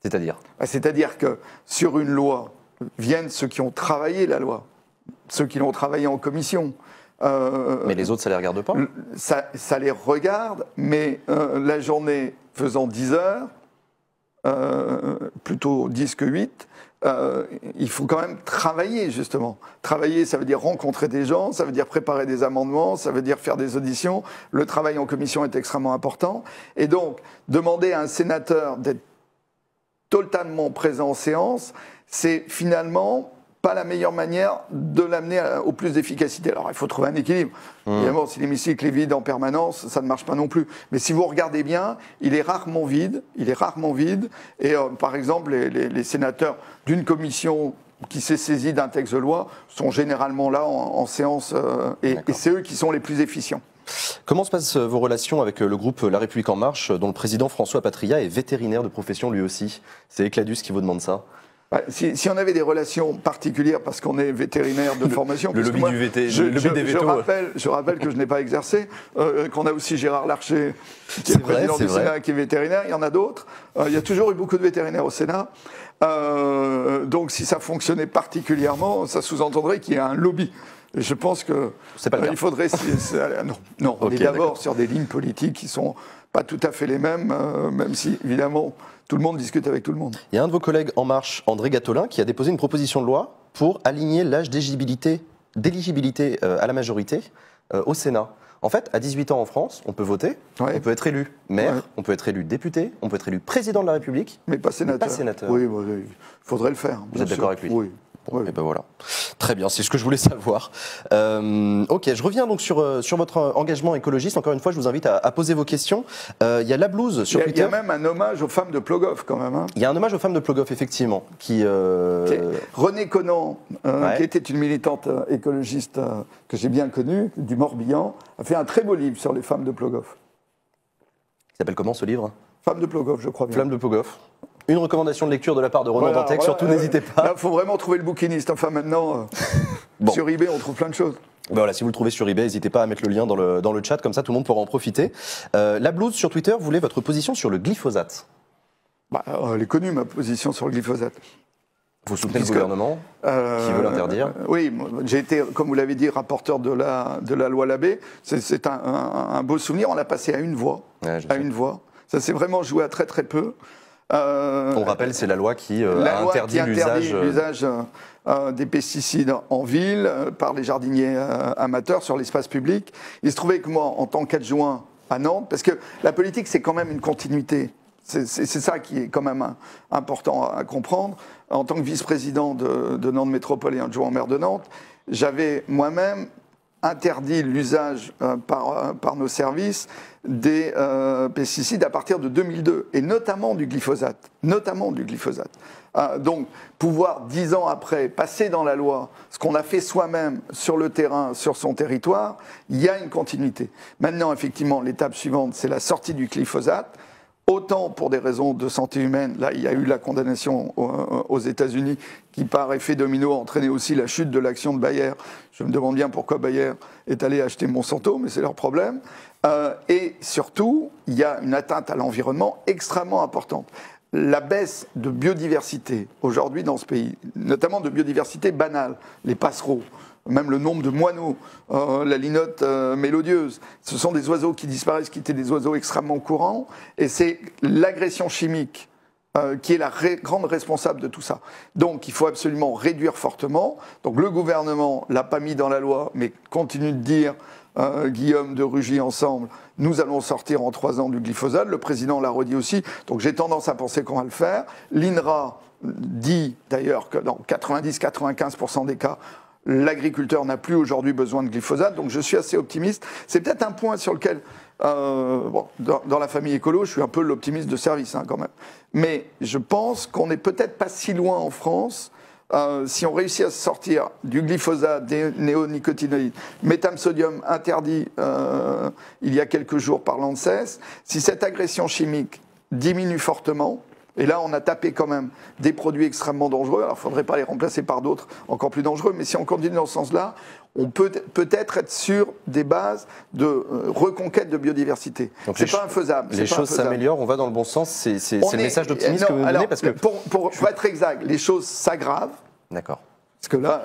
C'est-à-dire ? C'est-à-dire que sur une loi, viennent ceux qui ont travaillé la loi, ceux qui l'ont travaillé en commission. Mais les autres, ça ne les regarde pas ? Ça les regarde, mais la journée faisant 10 heures, plutôt 10 que 8, il faut quand même travailler, justement. Travailler, ça veut dire rencontrer des gens, ça veut dire préparer des amendements, ça veut dire faire des auditions. Le travail en commission est extrêmement important. Et donc, demander à un sénateur d'être totalement présent en séance, c'est finalement pas la meilleure manière de l'amener au plus d'efficacité. Alors, il faut trouver un équilibre. Évidemment, si l'hémicycle est vide en permanence, ça ne marche pas non plus. Mais si vous regardez bien, il est rarement vide. Et par exemple, les sénateurs d'une commission qui s'est saisie d'un texte de loi sont généralement là en séance, et c'est eux qui sont les plus efficients. Comment se passent vos relations avec le groupe La République En Marche, dont le président François Patria est vétérinaire de profession lui aussi? C'est Ecladus qui vous demande ça. Si on avait des relations particulières parce qu'on est vétérinaire de formation, le lobby du VT, je rappelle que je n'ai pas exercé, qu'on a aussi Gérard Larcher, qui est le président du Sénat, qui est vétérinaire. Il y en a d'autres. Il y a toujours eu beaucoup de vétérinaires au Sénat. Donc, si ça fonctionnait particulièrement, ça sous-entendrait qu'il y a un lobby. Et je pense que il faudrait. Non, on est d'abord sur des lignes politiques qui sont pas tout à fait les mêmes, même si évidemment. Tout le monde discute avec tout le monde. Il y a un de vos collègues En Marche, André Gattolin, qui a déposé une proposition de loi pour aligner l'âge d'éligibilité à la majorité au Sénat. En fait, à 18 ans en France, on peut voter, on peut être élu maire, on peut être élu député, on peut être élu président de la République. Mais pas sénateur. Oui, il faudrait le faire. Vous êtes d'accord avec lui? Oui. Bon, et ben voilà. Très bien, c'est ce que je voulais savoir. Ok, je reviens donc sur votre engagement écologiste. Encore une fois, je vous invite à poser vos questions. Il y a la blouse sur Twitter. Il y a même un hommage aux femmes de Plogoff quand même. Hein. Il y a un hommage aux femmes de Plogoff, effectivement. Renée Conan, qui était une militante écologiste que j'ai bien connue, du Morbihan, a fait un très beau livre sur les femmes de Plogoff. Il s'appelle comment ce livre? Femmes de Plogoff, je crois bien. Femmes de Plogoff. Une recommandation de lecture de la part de Ronan Dantec, surtout n'hésitez pas. Il faut vraiment trouver le bouquiniste. Enfin maintenant, sur eBay, on trouve plein de choses. Ben voilà, si vous le trouvez sur eBay, n'hésitez pas à mettre le lien dans le chat, comme ça tout le monde pourra en profiter. La blouse sur Twitter voulait votre position sur le glyphosate. Elle est connue, ma position sur le glyphosate. Vous soutenez le gouvernement qui veut l'interdire? Oui, j'ai été, comme vous l'avez dit, rapporteur de la loi Labbé. C'est un beau souvenir. On l'a passé à une voix. Une voix. Ça s'est vraiment joué à très très peu. On rappelle, c'est la loi qui interdit l'usage des pesticides en ville par les jardiniers amateurs sur l'espace public. Il se trouvait que moi, en tant qu'adjoint à Nantes, parce que la politique, c'est quand même une continuité. C'est ça qui est quand même important à comprendre. En tant que vice-président de Nantes Métropole et adjoint au maire de Nantes, j'avais moi-même interdit l'usage par nos services des pesticides à partir de 2002, et notamment du glyphosate. Donc, pouvoir, 10 ans après, passer dans la loi ce qu'on a fait soi-même sur le terrain, sur son territoire, il y a une continuité. Maintenant, effectivement, l'étape suivante, c'est la sortie du glyphosate. Autant pour des raisons de santé humaine, là il y a eu la condamnation aux États-Unis qui par effet domino a entraîné aussi la chute de l'action de Bayer. Je me demande bien pourquoi Bayer est allé acheter Monsanto, mais c'est leur problème. Et surtout, il y a une atteinte à l'environnement extrêmement importante. La baisse de biodiversité aujourd'hui dans ce pays, notamment de biodiversité banale, les passereaux, même le nombre de moineaux, la linotte mélodieuse, ce sont des oiseaux qui disparaissent, qui étaient des oiseaux extrêmement courants, et c'est l'agression chimique qui est la grande responsable de tout ça. Donc il faut absolument réduire fortement. Donc le gouvernement ne l'a pas mis dans la loi, mais continue de dire, Guillaume de Rugy ensemble, nous allons sortir en 3 ans du glyphosate, le président l'a redit aussi, donc j'ai tendance à penser qu'on va le faire. L'INRA dit d'ailleurs que dans 90-95% des cas, l'agriculteur n'a plus aujourd'hui besoin de glyphosate, donc je suis assez optimiste. C'est peut-être un point sur lequel, dans la famille écolo, je suis un peu l'optimiste de service quand même. Mais je pense qu'on n'est peut-être pas si loin en France, si on réussit à sortir du glyphosate, des néonicotinoïdes, métamsodium interdit il y a quelques jours par l'ANSES, si cette agression chimique diminue fortement, et là, on a tapé quand même des produits extrêmement dangereux. Alors, il ne faudrait pas les remplacer par d'autres encore plus dangereux. Mais si on continue dans ce sens-là, on peut peut-être être sur des bases de reconquête de biodiversité. C'est pas infaisable. Les choses s'améliorent, on va dans le bon sens. C'est le message d'optimisme que vous donnez parce que pour être exact, les choses s'aggravent. D'accord. Parce que là,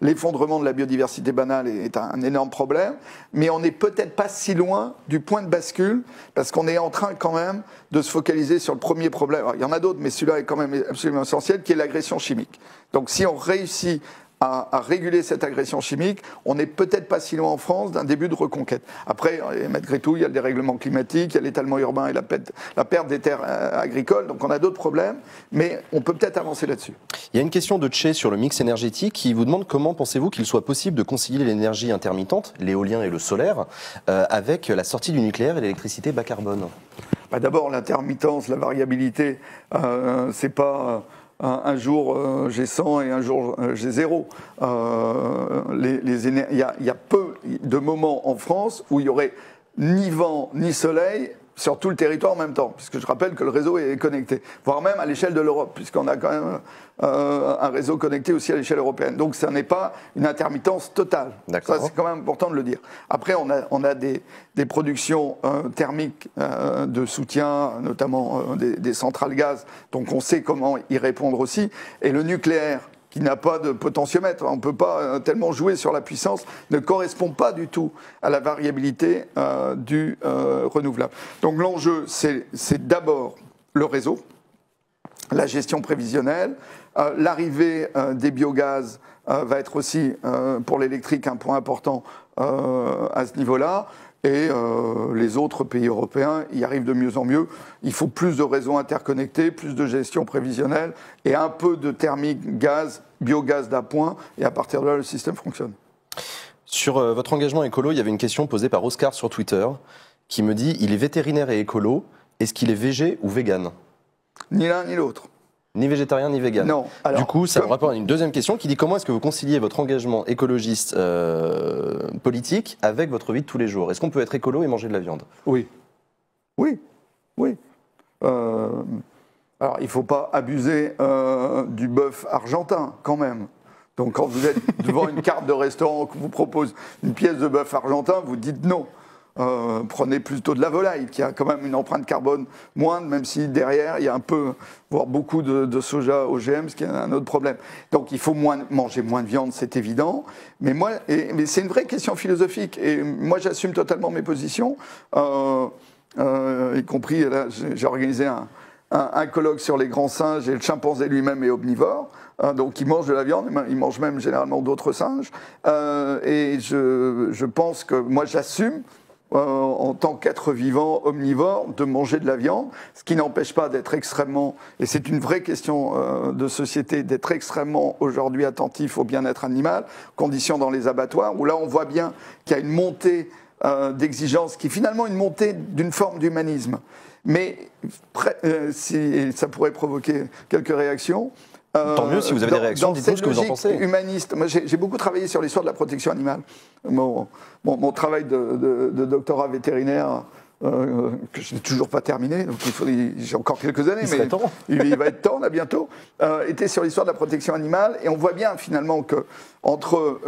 l'effondrement de la biodiversité banale est un énorme problème, mais on n'est peut-être pas si loin du point de bascule, parce qu'on est en train quand même de se focaliser sur le premier problème. Alors, il y en a d'autres, mais celui-là est quand même absolument essentiel, qui est l'agression chimique. Donc si on réussit à réguler cette agression chimique, on n'est peut-être pas si loin en France d'un début de reconquête. Après, malgré tout, il y a le dérèglement climatique, il y a l'étalement urbain et la perte des terres agricoles, donc on a d'autres problèmes, mais on peut peut-être avancer là-dessus. Il y a une question de Tché sur le mix énergétique qui vous demande comment pensez-vous qu'il soit possible de concilier l'énergie intermittente, l'éolien et le solaire, avec la sortie du nucléaire et l'électricité bas carbone? D'abord, l'intermittence, la variabilité, c'est pas... Un jour j'ai 100 et un jour j'ai 0. Il y a peu de moments en France où il y aurait ni vent ni soleil sur tout le territoire en même temps, puisque je rappelle que le réseau est connecté, voire même à l'échelle de l'Europe, puisqu'on a quand même un réseau connecté aussi à l'échelle européenne. Donc ça n'est pas une intermittence totale. Ça, c'est quand même important de le dire. Après, on a des productions thermiques de soutien, notamment des centrales gaz, donc on sait comment y répondre aussi. Et le nucléaire, qui n'a pas de potentiomètre, on ne peut pas tellement jouer sur la puissance, ne correspond pas du tout à la variabilité du renouvelable. Donc l'enjeu, c'est d'abord le réseau, la gestion prévisionnelle, l'arrivée des biogaz va être aussi pour l'électrique un point important à ce niveau-là. Et les autres pays européens y arrivent de mieux en mieux. Il faut plus de réseaux interconnectés, plus de gestion prévisionnelle et un peu de thermique, gaz, biogaz d'appoint. Et à partir de là, le système fonctionne. Sur votre engagement écolo, il y avait une question posée par Oscar sur Twitter qui me dit, il est vétérinaire et écolo, est-ce qu'il est végé ou vegan? Ni l'un ni l'autre. Ni végétarien ni vegan. Non. Alors, du coup, ça me rapporte à une deuxième question qui dit comment est-ce que vous conciliez votre engagement écologiste politique avec votre vie de tous les jours? Est-ce qu'on peut être écolo et manger de la viande? Oui. Oui. Oui. Alors, il ne faut pas abuser du bœuf argentin, quand même. Donc, quand vous êtes devant une carte de restaurant qui vous propose une pièce de bœuf argentin, vous dites non. Prenez plutôt de la volaille, qui a quand même une empreinte carbone moindre, même si derrière, il y a un peu, voire beaucoup de soja OGM, ce qui est un autre problème. Donc il faut manger moins de viande, c'est évident. Mais c'est une vraie question philosophique. Et moi, j'assume totalement mes positions, y compris, là, j'ai organisé un colloque sur les grands singes, et le chimpanzé lui-même est omnivore. Donc il mange de la viande, il mange même généralement d'autres singes. Et je pense que moi, j'assume, en tant qu'être vivant omnivore, de manger de la viande, ce qui n'empêche pas d'être extrêmement, et c'est une vraie question de société, d'être extrêmement aujourd'hui attentif au bien-être animal, conditions dans les abattoirs, où là on voit bien qu'il y a une montée d'exigence, qui est finalement une montée d'une forme d'humanisme. Mais ça pourrait provoquer quelques réactions. Tant mieux, si vous avez des réactions, dites-nous ce que vous en pensez. Humaniste. Moi, j'ai beaucoup travaillé sur l'histoire de la protection animale. Mon travail de doctorat vétérinaire, que je n'ai toujours pas terminé, donc j'ai encore quelques années, mais il va être temps, là, bientôt, était sur l'histoire de la protection animale. Et on voit bien, finalement, que entre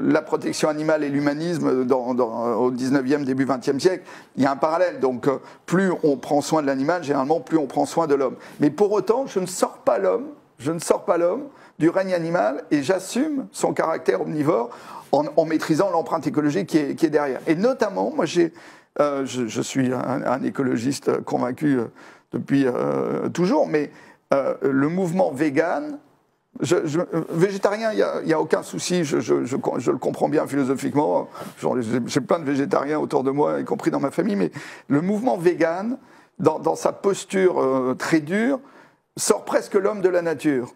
la protection animale et l'humanisme au 19e, début 20e siècle, il y a un parallèle. Donc, plus on prend soin de l'animal, généralement, plus on prend soin de l'homme. Mais pour autant, je ne sors pas l'homme du règne animal et j'assume son caractère omnivore en maîtrisant l'empreinte écologique qui est derrière. Et notamment, moi, je suis un écologiste convaincu depuis toujours, mais le mouvement vegan, végétarien, il n'y a aucun souci, je le comprends bien philosophiquement. J'ai plein de végétariens autour de moi, y compris dans ma famille, mais le mouvement vegan, dans sa posture très dure, sort presque l'homme de la nature.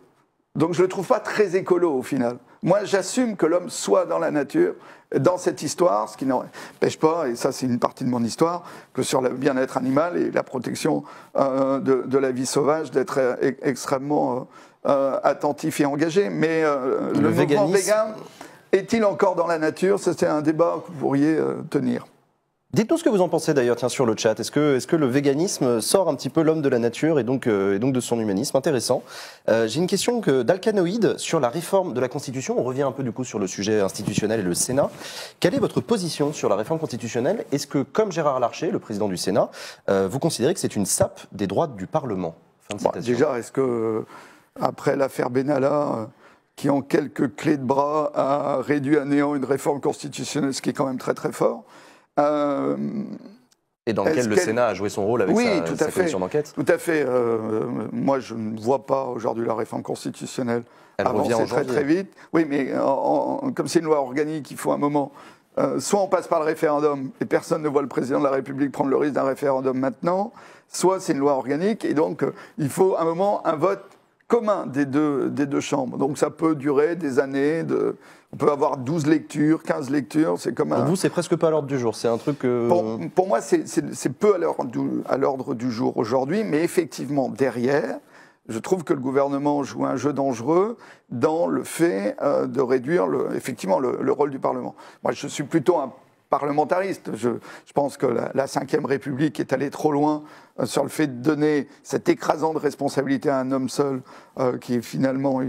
Donc je ne le trouve pas très écolo au final. Moi, j'assume que l'homme soit dans la nature, dans cette histoire, ce qui n'empêche pas, et ça c'est une partie de mon histoire, que sur le bien-être animal et la protection de la vie sauvage, d'être extrêmement attentif et engagé. Mais le mouvement vegan est-il encore dans la nature? C'est un débat que vous pourriez tenir. Dites-nous ce que vous en pensez d'ailleurs, tiens, sur le chat. Est-ce que le véganisme sort un petit peu l'homme de la nature et donc de son humanisme? Intéressant. J'ai une question d'Alcanoïde sur la réforme de la Constitution. On revient un peu du coup sur le sujet institutionnel et le Sénat. Quelle est votre position sur la réforme constitutionnelle? Est-ce que, comme Gérard Larcher, le président du Sénat, vous considérez que c'est une sape des droits du Parlement? Fin de citation. Déjà, est-ce que, après l'affaire Benalla, qui en quelques clés de bras a réduit à néant une réforme constitutionnelle, ce qui est quand même très très fort, et dans lequel le Sénat a joué son rôle avec sa commission d'enquête? Tout à fait. Moi, je ne vois pas aujourd'hui la réforme constitutionnelle avancer très très vite. Oui, mais comme c'est une loi organique, il faut un moment. Soit on passe par le référendum, et personne ne voit le président de la République prendre le risque d'un référendum maintenant, soit c'est une loi organique, et donc il faut un moment un vote commun des deux chambres. Donc ça peut durer des années. On peut avoir 12 lectures, 15 lectures. C'est comme Pour vous, c'est presque pas à l'ordre du jour. C'est un truc. Pour moi, c'est peu à l'ordre du jour aujourd'hui, mais effectivement, derrière, je trouve que le gouvernement joue un jeu dangereux dans le fait de réduire effectivement le rôle du Parlement. Moi, je suis plutôt un parlementariste. Je pense que la Ve République est allée trop loin sur le fait de donner cette écrasante responsabilité à un homme seul, qui est finalement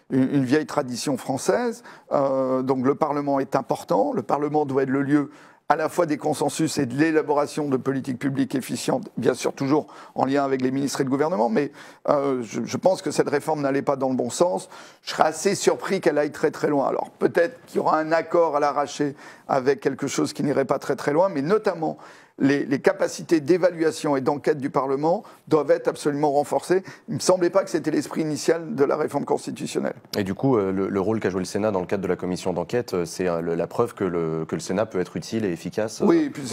une vieille tradition française. Donc le Parlement est important. Le Parlement doit être le lieu à la fois des consensus et de l'élaboration de politiques publiques efficientes, bien sûr toujours en lien avec les ministres et le gouvernement, mais je pense que cette réforme n'allait pas dans le bon sens. Je serais assez surpris qu'elle aille très très loin. Alors peut-être qu'il y aura un accord à l'arraché avec quelque chose qui n'irait pas très très loin, mais notamment les capacités d'évaluation et d'enquête du Parlement doivent être absolument renforcées. Il ne me semblait pas que c'était l'esprit initial de la réforme constitutionnelle. Et du coup, le rôle qu'a joué le Sénat dans le cadre de la commission d'enquête, c'est la preuve que le Sénat peut être utile et efficace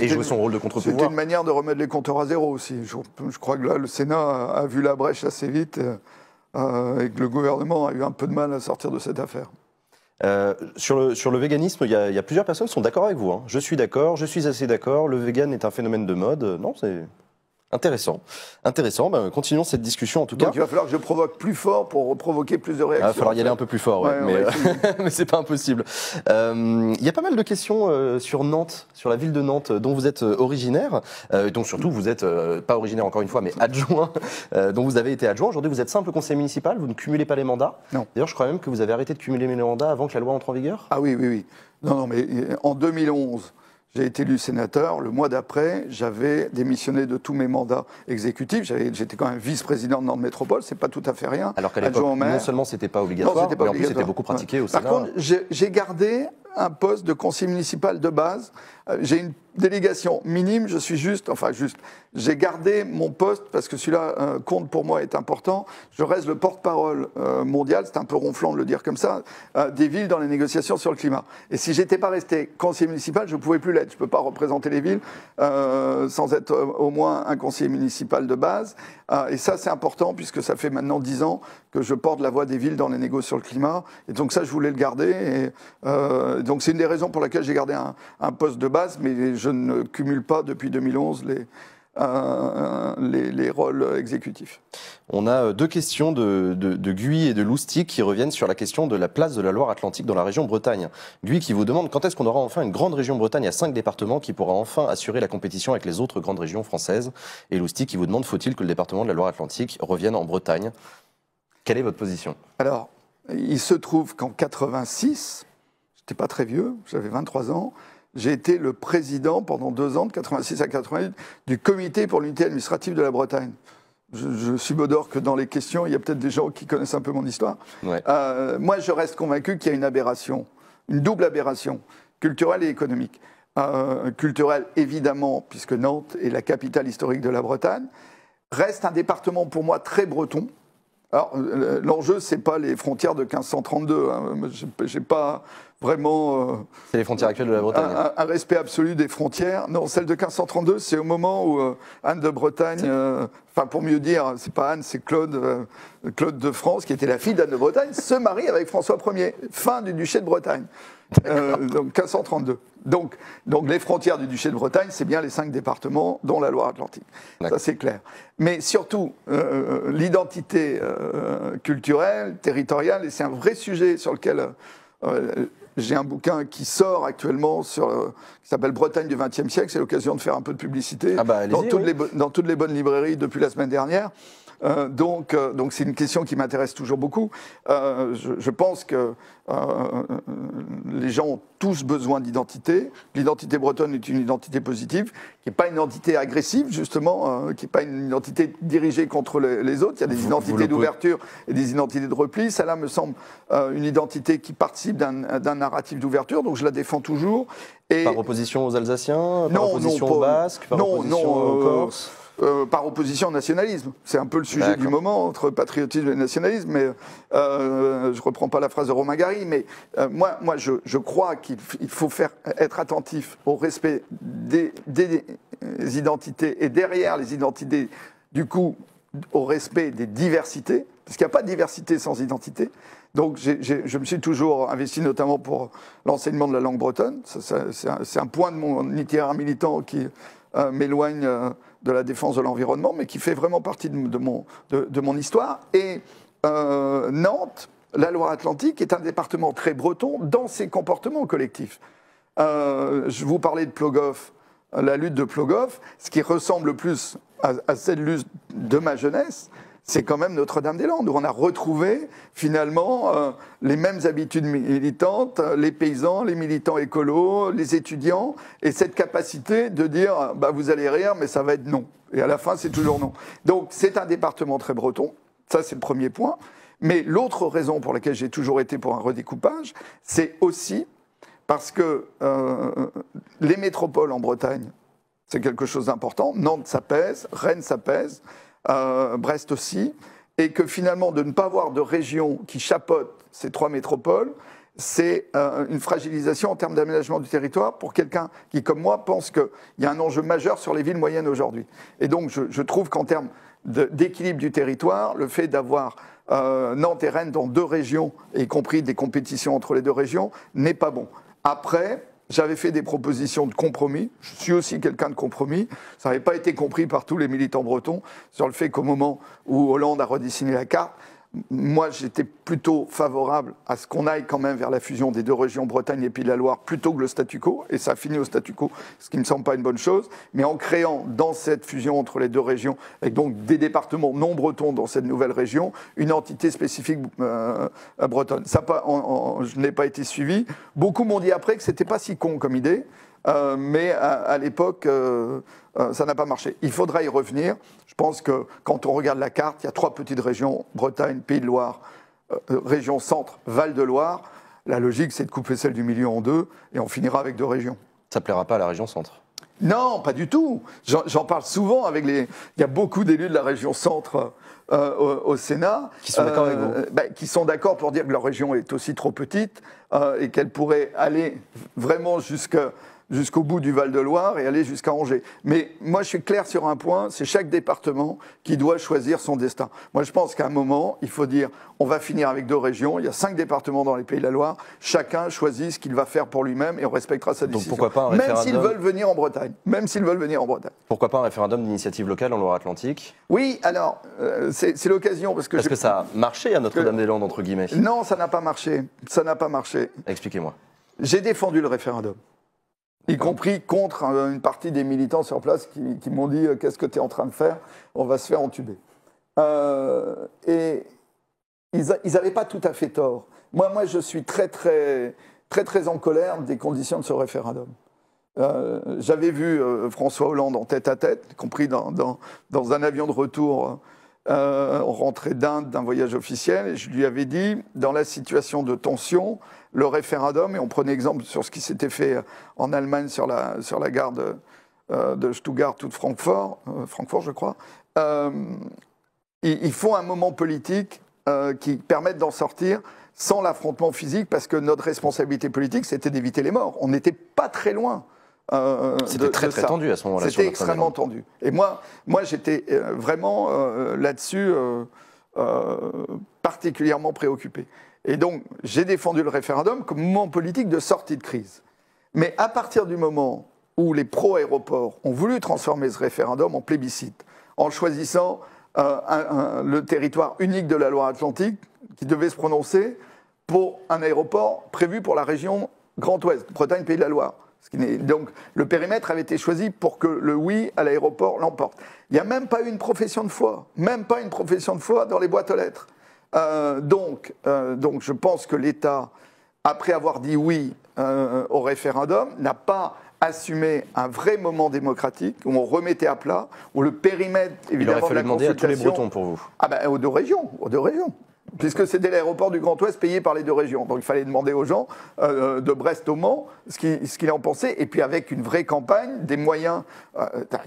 et jouer son rôle de contre-pouvoir. C'était une manière de remettre les compteurs à zéro aussi. Je crois que là, le Sénat a vu la brèche assez vite et que le gouvernement a eu un peu de mal à sortir de cette affaire. Sur le véganisme, il y a plusieurs personnes qui sont d'accord avec vous. Hein. Je suis d'accord, je suis assez d'accord, le vegan est un phénomène de mode. Non, c'est intéressant. Intéressant, continuons cette discussion en tout cas. Donc il va falloir que je provoque plus fort pour provoquer plus de réactions. Il va falloir y aller un peu plus fort, mais c'est pas impossible. Il y a pas mal de questions sur Nantes, sur la ville de Nantes, dont vous êtes originaire, dont surtout vous êtes, pas originaire encore une fois, mais adjoint, dont vous avez été adjoint. Aujourd'hui vous êtes simple conseiller municipal, vous ne cumulez pas les mandats. Non. D'ailleurs je crois même que vous avez arrêté de cumuler les mandats avant que la loi entre en vigueur. Ah oui, oui, oui. Non, mais en 2011... j'ai été élu sénateur. Le mois d'après, j'avais démissionné de tous mes mandats exécutifs. J'étais quand même vice-président de Nantes Métropole, c'est pas tout à fait rien. Alors qu'à l'époque, non seulement c'était pas obligatoire, mais en plus c'était beaucoup pratiqué au Sénat. Par contre, j'ai gardé un poste de conseiller municipal de base. J'ai une délégation minime, j'ai gardé mon poste parce que celui-là compte pour moi, est important. Je reste le porte-parole mondial, c'est un peu ronflant de le dire comme ça, des villes dans les négociations sur le climat. Et si j'étais pas resté conseiller municipal, je ne pouvais plus l'être. Je ne peux pas représenter les villes sans être au moins un conseiller municipal de base. Et ça, c'est important puisque ça fait maintenant 10 ans que je porte la voix des villes dans les négociations sur le climat. Et donc ça, je voulais le garder. Et donc c'est une des raisons pour laquelle j'ai gardé un poste de base, mais je ne cumule pas depuis 2011 les rôles exécutifs. On a deux questions de Guy et de Loustic qui reviennent sur la question de la place de la Loire-Atlantique dans la région Bretagne. Guy qui vous demande quand est-ce qu'on aura enfin une grande région Bretagne à 5 départements qui pourra enfin assurer la compétition avec les autres grandes régions françaises. Et Loustic qui vous demande faut-il que le département de la Loire-Atlantique revienne en Bretagne? Quelle est votre position? Alors, il se trouve qu'en 86, j'étais pas très vieux, j'avais 23 ans, j'ai été le président pendant 2 ans, de 86 à 88, du comité pour l'unité administrative de la Bretagne. Je subodore que dans les questions, il y a peut-être des gens qui connaissent un peu mon histoire. Ouais. Moi, je reste convaincu qu'il y a une aberration, une double aberration, culturelle et économique. Culturelle, évidemment, puisque Nantes est la capitale historique de la Bretagne, reste un département pour moi très breton. Alors, l'enjeu, c'est pas les frontières de 1532. Hein. J'ai pas vraiment. C'est les frontières actuelles de la Bretagne. Un respect absolu des frontières. Non, celle de 1532, c'est au moment où Anne de Bretagne, enfin pour mieux dire, c'est pas Anne, c'est Claude, Claude de France, qui était la fille d'Anne de Bretagne, se marie avec François Ier, fin du duché de Bretagne. Donc 1532. Donc les frontières du duché de Bretagne, c'est bien les 5 départements, dont la Loire-Atlantique. Ça, c'est clair. Mais surtout, l'identité culturelle, territoriale, et c'est un vrai sujet sur lequel j'ai un bouquin qui sort actuellement, qui s'appelle Bretagne du XXe siècle. C'est l'occasion de faire un peu de publicité dans toutes les bonnes librairies depuis la semaine dernière. Donc c'est une question qui m'intéresse toujours beaucoup. Je pense que les gens ont tous besoin d'identité. L'identité bretonne est une identité positive, qui n'est pas une identité agressive, justement, qui n'est pas une identité dirigée contre les autres. Il y a des identités d'ouverture et des identités de repli. Celle-là me semble une identité qui participe d'un narratif d'ouverture, donc je la défends toujours. Et par opposition aux Alsaciens, par opposition aux Basques, par opposition aux Corses. Par opposition au nationalisme. C'est un peu le sujet du moment, entre patriotisme et nationalisme, mais je ne reprends pas la phrase de Romain Gary, mais moi je crois qu'il faut être attentif au respect des identités, et derrière les identités, du coup, au respect des diversités, parce qu'il n'y a pas de diversité sans identité. Donc je me suis toujours investi notamment pour l'enseignement de la langue bretonne. C'est un point de mon itinéraire militant qui m'éloigne de la défense de l'environnement, mais qui fait vraiment partie de mon histoire. Et Nantes, la Loire-Atlantique, est un département très breton dans ses comportements collectifs. Je vous parlais de Plogoff, la lutte de Plogoff. Ce qui ressemble le plus à cette lutte de ma jeunesse, c'est quand même Notre-Dame-des-Landes, où on a retrouvé finalement les mêmes habitudes militantes, les paysans, les militants écolos, les étudiants, et cette capacité de dire bah, vous allez rire, mais ça va être non. Et à la fin, c'est toujours non. Donc c'est un département très breton, ça c'est le premier point. Mais l'autre raison pour laquelle j'ai toujours été pour un redécoupage, c'est aussi parce que les métropoles en Bretagne, C'est quelque chose d'important. Nantes, ça pèse. Rennes, ça pèse. Brest aussi. Et que finalement, de ne pas avoir de région qui chapeaute ces 3 métropoles, c'est une fragilisation en termes d'aménagement du territoire pour quelqu'un qui, comme moi, pense qu'il y a un enjeu majeur sur les villes moyennes aujourd'hui. Et donc, je trouve qu'en termes d'équilibre du territoire, le fait d'avoir Nantes et Rennes dans 2 régions, y compris des compétitions entre les 2 régions, n'est pas bon. Après, j'avais fait des propositions de compromis. Je suis aussi quelqu'un de compromis. Ça n'avait pas été compris par tous les militants bretons sur le fait qu'au moment où Hollande a redessiné la carte, moi, j'étais plutôt favorable à ce qu'on aille quand même vers la fusion des 2 régions, Bretagne et Pays de la Loire, plutôt que le statu quo. Et ça a fini au statu quo, ce qui ne me semble pas une bonne chose. Mais en créant dans cette fusion entre les 2 régions, avec donc des départements non bretons dans cette nouvelle région, une entité spécifique bretonne. Ça, je n'ai pas été suivi. Beaucoup m'ont dit après que ce n'était pas si con comme idée. Mais à l'époque, ça n'a pas marché. Il faudra y revenir. Je pense que quand on regarde la carte, il y a 3 petites régions, Bretagne, Pays de Loire, région centre, Val-de-Loire. La logique, c'est de couper celle du milieu en 2 et on finira avec 2 régions. Ça plaira pas à la région centre? Non, pas du tout. J'en parle souvent avec les... Il y a beaucoup d'élus de la région centre au Sénat. Qui sont d'accord avec vous? Qui sont d'accord pour dire que leur région est aussi trop petite et qu'elle pourrait aller vraiment jusqu'au bout du Val-de-Loire et aller jusqu'à Angers. Mais moi, je suis clair sur un point, c'est chaque département qui doit choisir son destin. Moi, je pense qu'à un moment, il faut dire, on va finir avec 2 régions, il y a 5 départements dans les Pays de la Loire, chacun choisit ce qu'il va faire pour lui-même et on respectera sa décision. Donc pourquoi pas un référendum? Même s'ils veulent venir en Bretagne. Même s'ils veulent venir en Bretagne. Pourquoi pas un référendum d'initiative locale en Loire-Atlantique? Oui, alors, c'est l'occasion parce que ça a marché à Notre-Dame-des-Landes, entre guillemets? Non, ça n'a pas marché. Ça n'a pas marché. Expliquez-moi. J'ai défendu le référendum. Y compris contre une partie des militants sur place qui m'ont dit « Qu'est-ce que tu es en train de faire? On va se faire entuber. » Et ils n'avaient pas tout à fait tort. Moi, je suis très en colère des conditions de ce référendum. J'avais vu François Hollande en tête-à-tête, y compris dans un avion de retour en rentrée d'Inde d'un voyage officiel, et je lui avais dit, dans la situation de tension, le référendum, et on prenait exemple sur ce qui s'était fait en Allemagne sur la gare de Stuttgart ou de Francfort, je crois, il faut un moment politique qui permette d'en sortir sans l'affrontement physique, parce que notre responsabilité politique, c'était d'éviter les morts. On n'était pas très loin. C'était très tendu à ce moment-là. C'était extrêmement tendu. Et moi j'étais vraiment là-dessus particulièrement préoccupé. Et donc, j'ai défendu le référendum comme moment politique de sortie de crise. Mais à partir du moment où les pro-aéroports ont voulu transformer ce référendum en plébiscite, en choisissant le territoire unique de la Loire-Atlantique qui devait se prononcer pour un aéroport prévu pour la région Grand Ouest, Bretagne, Pays de la Loire. Donc, le périmètre avait été choisi pour que le oui à l'aéroport l'emporte. Il n'y a même pas eu une profession de foi, dans les boîtes aux lettres. Donc, je pense que l'État, après avoir dit oui au référendum, n'a pas assumé un vrai moment démocratique où on remettait à plat, où le périmètre, évidemment, il aurait fallu demander à tous les Bretons pour vous. Aux 2 régions. Puisque c'était l'aéroport du Grand Ouest payé par les 2 régions. Donc il fallait demander aux gens de Brest au Mans ce qu'ils en pensaient. Et puis avec une vraie campagne, des moyens,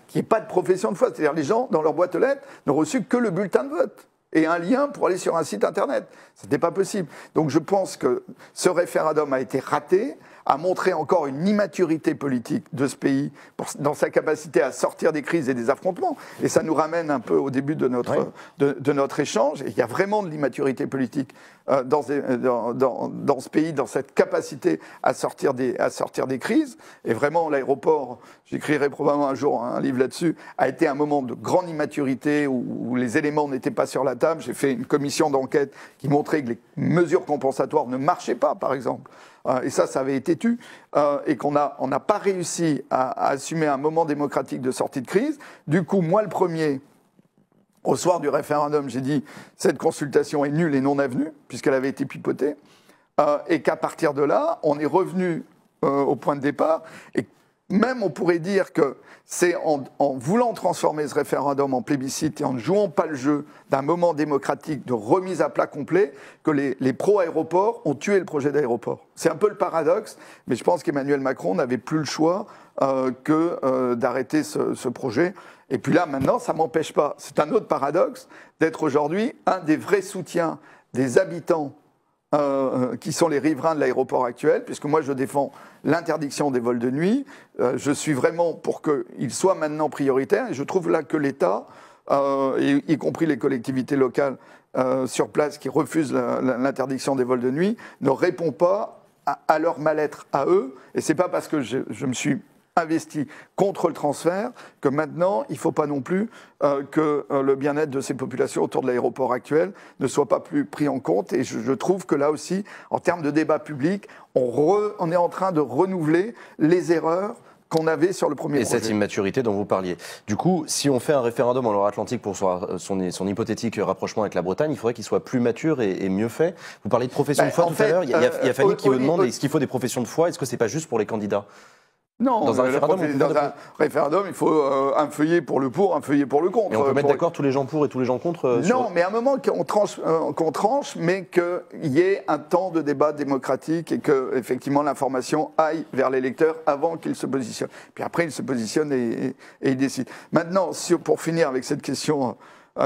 qu'il n'y ait pas de profession de foi. C'est-à-dire les gens, dans leur boîte aux lettres, n'ont reçu que le bulletin de vote et un lien pour aller sur un site internet. Ce n'était pas possible. Donc je pense que ce référendum a été raté, a montré encore une immaturité politique de ce pays dans sa capacité à sortir des crises et des affrontements. Et ça nous ramène un peu au début de notre échange. Et il y a vraiment de l'immaturité politique dans ce pays, dans cette capacité à sortir des crises. Et vraiment, l'aéroport, j'écrirai probablement un jour un livre là-dessus, a été un moment de grande immaturité où les éléments n'étaient pas sur la table. J'ai fait une commission d'enquête qui montrait que les mesures compensatoires ne marchaient pas, par exemple. Et ça avait été tu, et qu'on n'a pas réussi à assumer un moment démocratique de sortie de crise. Du coup, moi le premier, au soir du référendum, j'ai dit cette consultation est nulle et non avenue, puisqu'elle avait été pipotée, et qu'à partir de là, on est revenu au point de départ. Et même on pourrait dire que c'est en voulant transformer ce référendum en plébiscite et en ne jouant pas le jeu d'un moment démocratique de remise à plat complet que les pro-aéroports ont tué le projet d'aéroport. C'est un peu le paradoxe, mais je pense qu'Emmanuel Macron n'avait plus le choix que d'arrêter ce projet. Et puis là, maintenant, ça ne m'empêche pas, c'est un autre paradoxe, d'être aujourd'hui un des vrais soutiens des habitants qui sont les riverains de l'aéroport actuel, puisque moi je défends l'interdiction des vols de nuit. Je suis vraiment pour qu'il soit maintenant prioritaire, et je trouve là que l'État, y compris les collectivités locales sur place qui refusent l'interdiction des vols de nuit, ne répond pas à leur mal-être à eux, et c'est pas parce que je me suis investi contre le transfert, que maintenant, il ne faut pas non plus que le bien-être de ces populations autour de l'aéroport actuel ne soit pas plus pris en compte. Et je trouve que là aussi, en termes de débat public, on est en train de renouveler les erreurs qu'on avait sur le premier projet. Et cette immaturité dont vous parliez. Du coup, si on fait un référendum en Loire-Atlantique pour son hypothétique rapprochement avec la Bretagne, il faudrait qu'il soit plus mature et mieux fait. Vous parlez de profession de foi tout à l'heure. Il y a Fanny qui vous demande, est-ce qu'il faut des professions de foi? Est-ce que ce n'est pas juste pour les candidats? Non, dans un référendum, il faut un feuillet pour le pour, un feuillet pour le contre. Et on peut mettre d'accord tous les gens pour et tous les gens contre Non, mais à un moment qu'on tranche, mais qu'il y ait un temps de débat démocratique et que, effectivement, l'information aille vers l'électeur avant qu'il se positionne. Puis après, il se positionne et il décide. Maintenant, pour finir avec cette question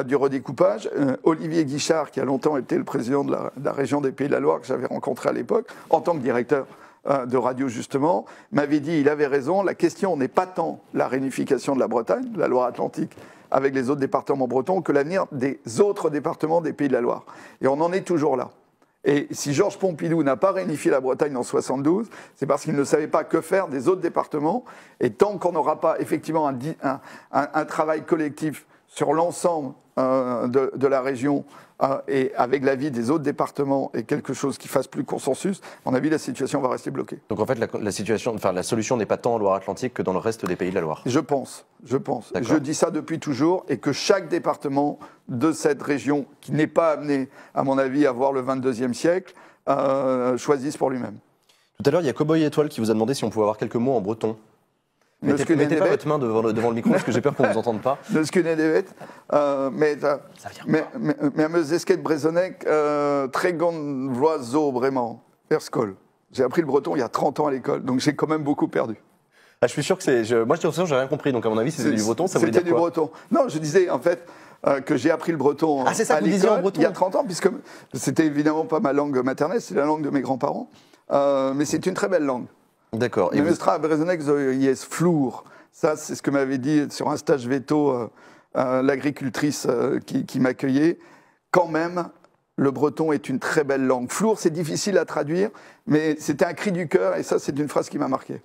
du redécoupage, Olivier Guichard, qui a longtemps été le président de la région des Pays de la Loire, que j'avais rencontré à l'époque, en tant que directeur de radio justement, m'avait dit, il avait raison, la question n'est pas tant la réunification de la Bretagne, de la Loire-Atlantique, avec les autres départements bretons, que l'avenir des autres départements des Pays de la Loire. Et on en est toujours là. Et si Georges Pompidou n'a pas réunifié la Bretagne en 1972, c'est parce qu'il ne savait pas que faire des autres départements. Et tant qu'on n'aura pas effectivement un travail collectif sur l'ensemble de la région et avec l'avis des autres départements et quelque chose qui fasse plus consensus, à mon avis, la situation va rester bloquée. Donc en fait, la solution n'est pas tant en Loire-Atlantique que dans le reste des Pays de la Loire. Je pense. Je dis ça depuis toujours, et que chaque département de cette région, qui n'est pas amené, à mon avis, à voir le 22e siècle, choisisse pour lui-même. Tout à l'heure, il y a Cowboy Étoile qui vous a demandé si on pouvait avoir quelques mots en breton. Mettez pas votre main devant le micro parce que j'ai peur qu'on ne vous entende pas. Mais à me zesquet de Brezonec, très grande voiseau, vraiment. Erskol. J'ai appris le breton il y a 30 ans à l'école, donc j'ai quand même beaucoup perdu. Ah, je suis sûr que c'est. Moi, je j'ai rien compris, donc à mon avis, c'était du breton, ça voulait dire quoi? C'était du breton. Non, je disais en fait que j'ai appris le breton à l'école il y a 30 ans, puisque c'était évidemment pas ma langue maternelle, c'est la langue de mes grands-parents. Mais c'est une très belle langue. D'accord. Et Mestra Brezonec yes flour. Ça, c'est ce que m'avait dit sur un stage veto l'agricultrice qui m'accueillait. Quand même, le breton est une très belle langue. Flour, c'est difficile à traduire, mais c'était un cri du cœur, et ça, c'est une phrase qui m'a marqué.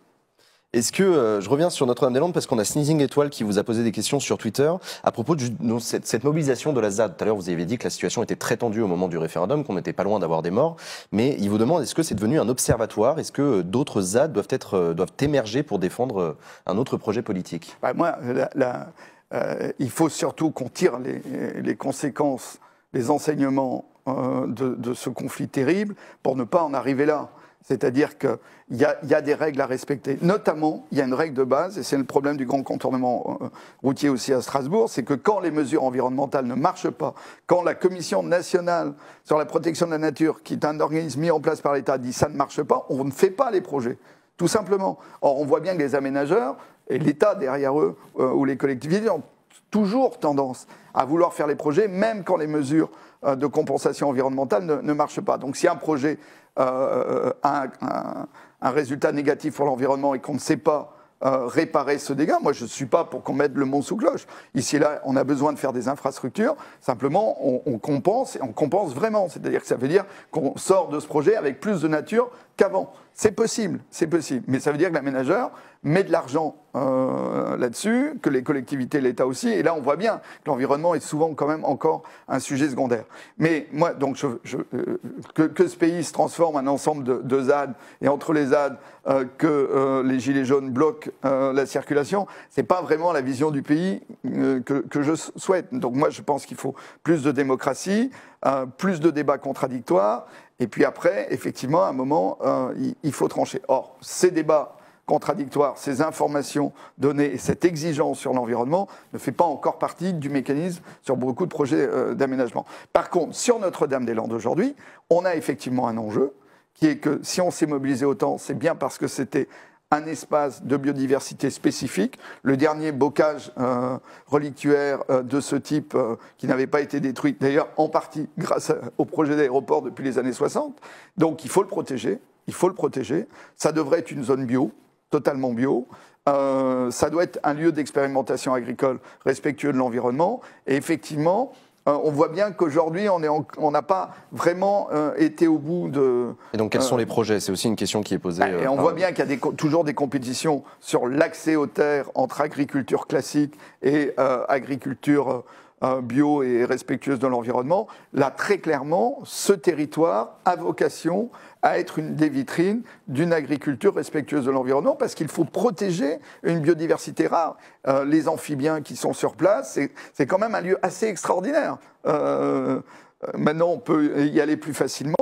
Est-ce que, je reviens sur Notre-Dame-des-Landes parce qu'on a Sneezing Étoile qui vous a posé des questions sur Twitter à propos de cette mobilisation de la ZAD. Tout à l'heure, vous avez dit que la situation était très tendue au moment du référendum, qu'on n'était pas loin d'avoir des morts, mais il vous demande est-ce que c'est devenu un observatoire? Est-ce que d'autres ZAD doivent émerger pour défendre un autre projet politique? Moi, il faut surtout qu'on tire les conséquences, les enseignements de ce conflit terrible pour ne pas en arriver là. C'est-à-dire qu'il y a des règles à respecter. Notamment, il y a une règle de base, et c'est le problème du grand contournement routier aussi à Strasbourg, c'est que quand les mesures environnementales ne marchent pas, quand la Commission nationale sur la protection de la nature, qui est un organisme mis en place par l'État, dit ça ne marche pas, on ne fait pas les projets. Tout simplement. Or, on voit bien que les aménageurs, et l'État derrière eux, ou les collectivités, ont toujours tendance à vouloir faire les projets, même quand les mesures de compensation environnementale ne marchent pas. Donc si un projet a un résultat négatif pour l'environnement et qu'on ne sait pas réparer ce dégât, moi je ne suis pas pour qu'on mette le mont sous cloche. Ici et là, on a besoin de faire des infrastructures, simplement on compense, et on compense vraiment. C'est-à-dire que ça veut dire qu'on sort de ce projet avec plus de nature qu'avant. C'est possible, mais ça veut dire que l'aménageur met de l'argent là-dessus, que les collectivités, l'État aussi, et là on voit bien que l'environnement est souvent quand même encore un sujet secondaire. Mais moi, donc, que ce pays se transforme en un ensemble de ZAD, et entre les ZAD, que les Gilets jaunes bloquent la circulation, c'est pas vraiment la vision du pays que je souhaite. Donc moi je pense qu'il faut plus de démocratie, plus de débats contradictoires, et puis après, effectivement, à un moment, il faut trancher. Or, ces débats contradictoires, ces informations données et cette exigence sur l'environnement ne fait pas encore partie du mécanisme sur beaucoup de projets d'aménagement. Par contre, sur Notre-Dame-des-Landes aujourd'hui, on a effectivement un enjeu qui est que si on s'est mobilisé autant, c'est bien parce que c'était un espace de biodiversité spécifique. Le dernier bocage relictuaire de ce type qui n'avait pas été détruit, d'ailleurs en partie grâce au projet d'aéroport depuis les années 60. Donc il faut le protéger, il faut le protéger. Ça devrait être une zone bio, totalement bio. Ça doit être un lieu d'expérimentation agricole respectueux de l'environnement. Et effectivement, on voit bien qu'aujourd'hui, on n'a pas vraiment été au bout de... Et donc, quels sont les projets? C'est aussi une question qui est posée. Et on voit bien qu'il y a toujours des compétitions sur l'accès aux terres entre agriculture classique et agriculture bio et respectueuse de l'environnement. Là, très clairement, ce territoire a vocation à être une des vitrines d'une agriculture respectueuse de l'environnement parce qu'il faut protéger une biodiversité rare. Les amphibiens qui sont sur place, c'est quand même un lieu assez extraordinaire. Maintenant, on peut y aller plus facilement.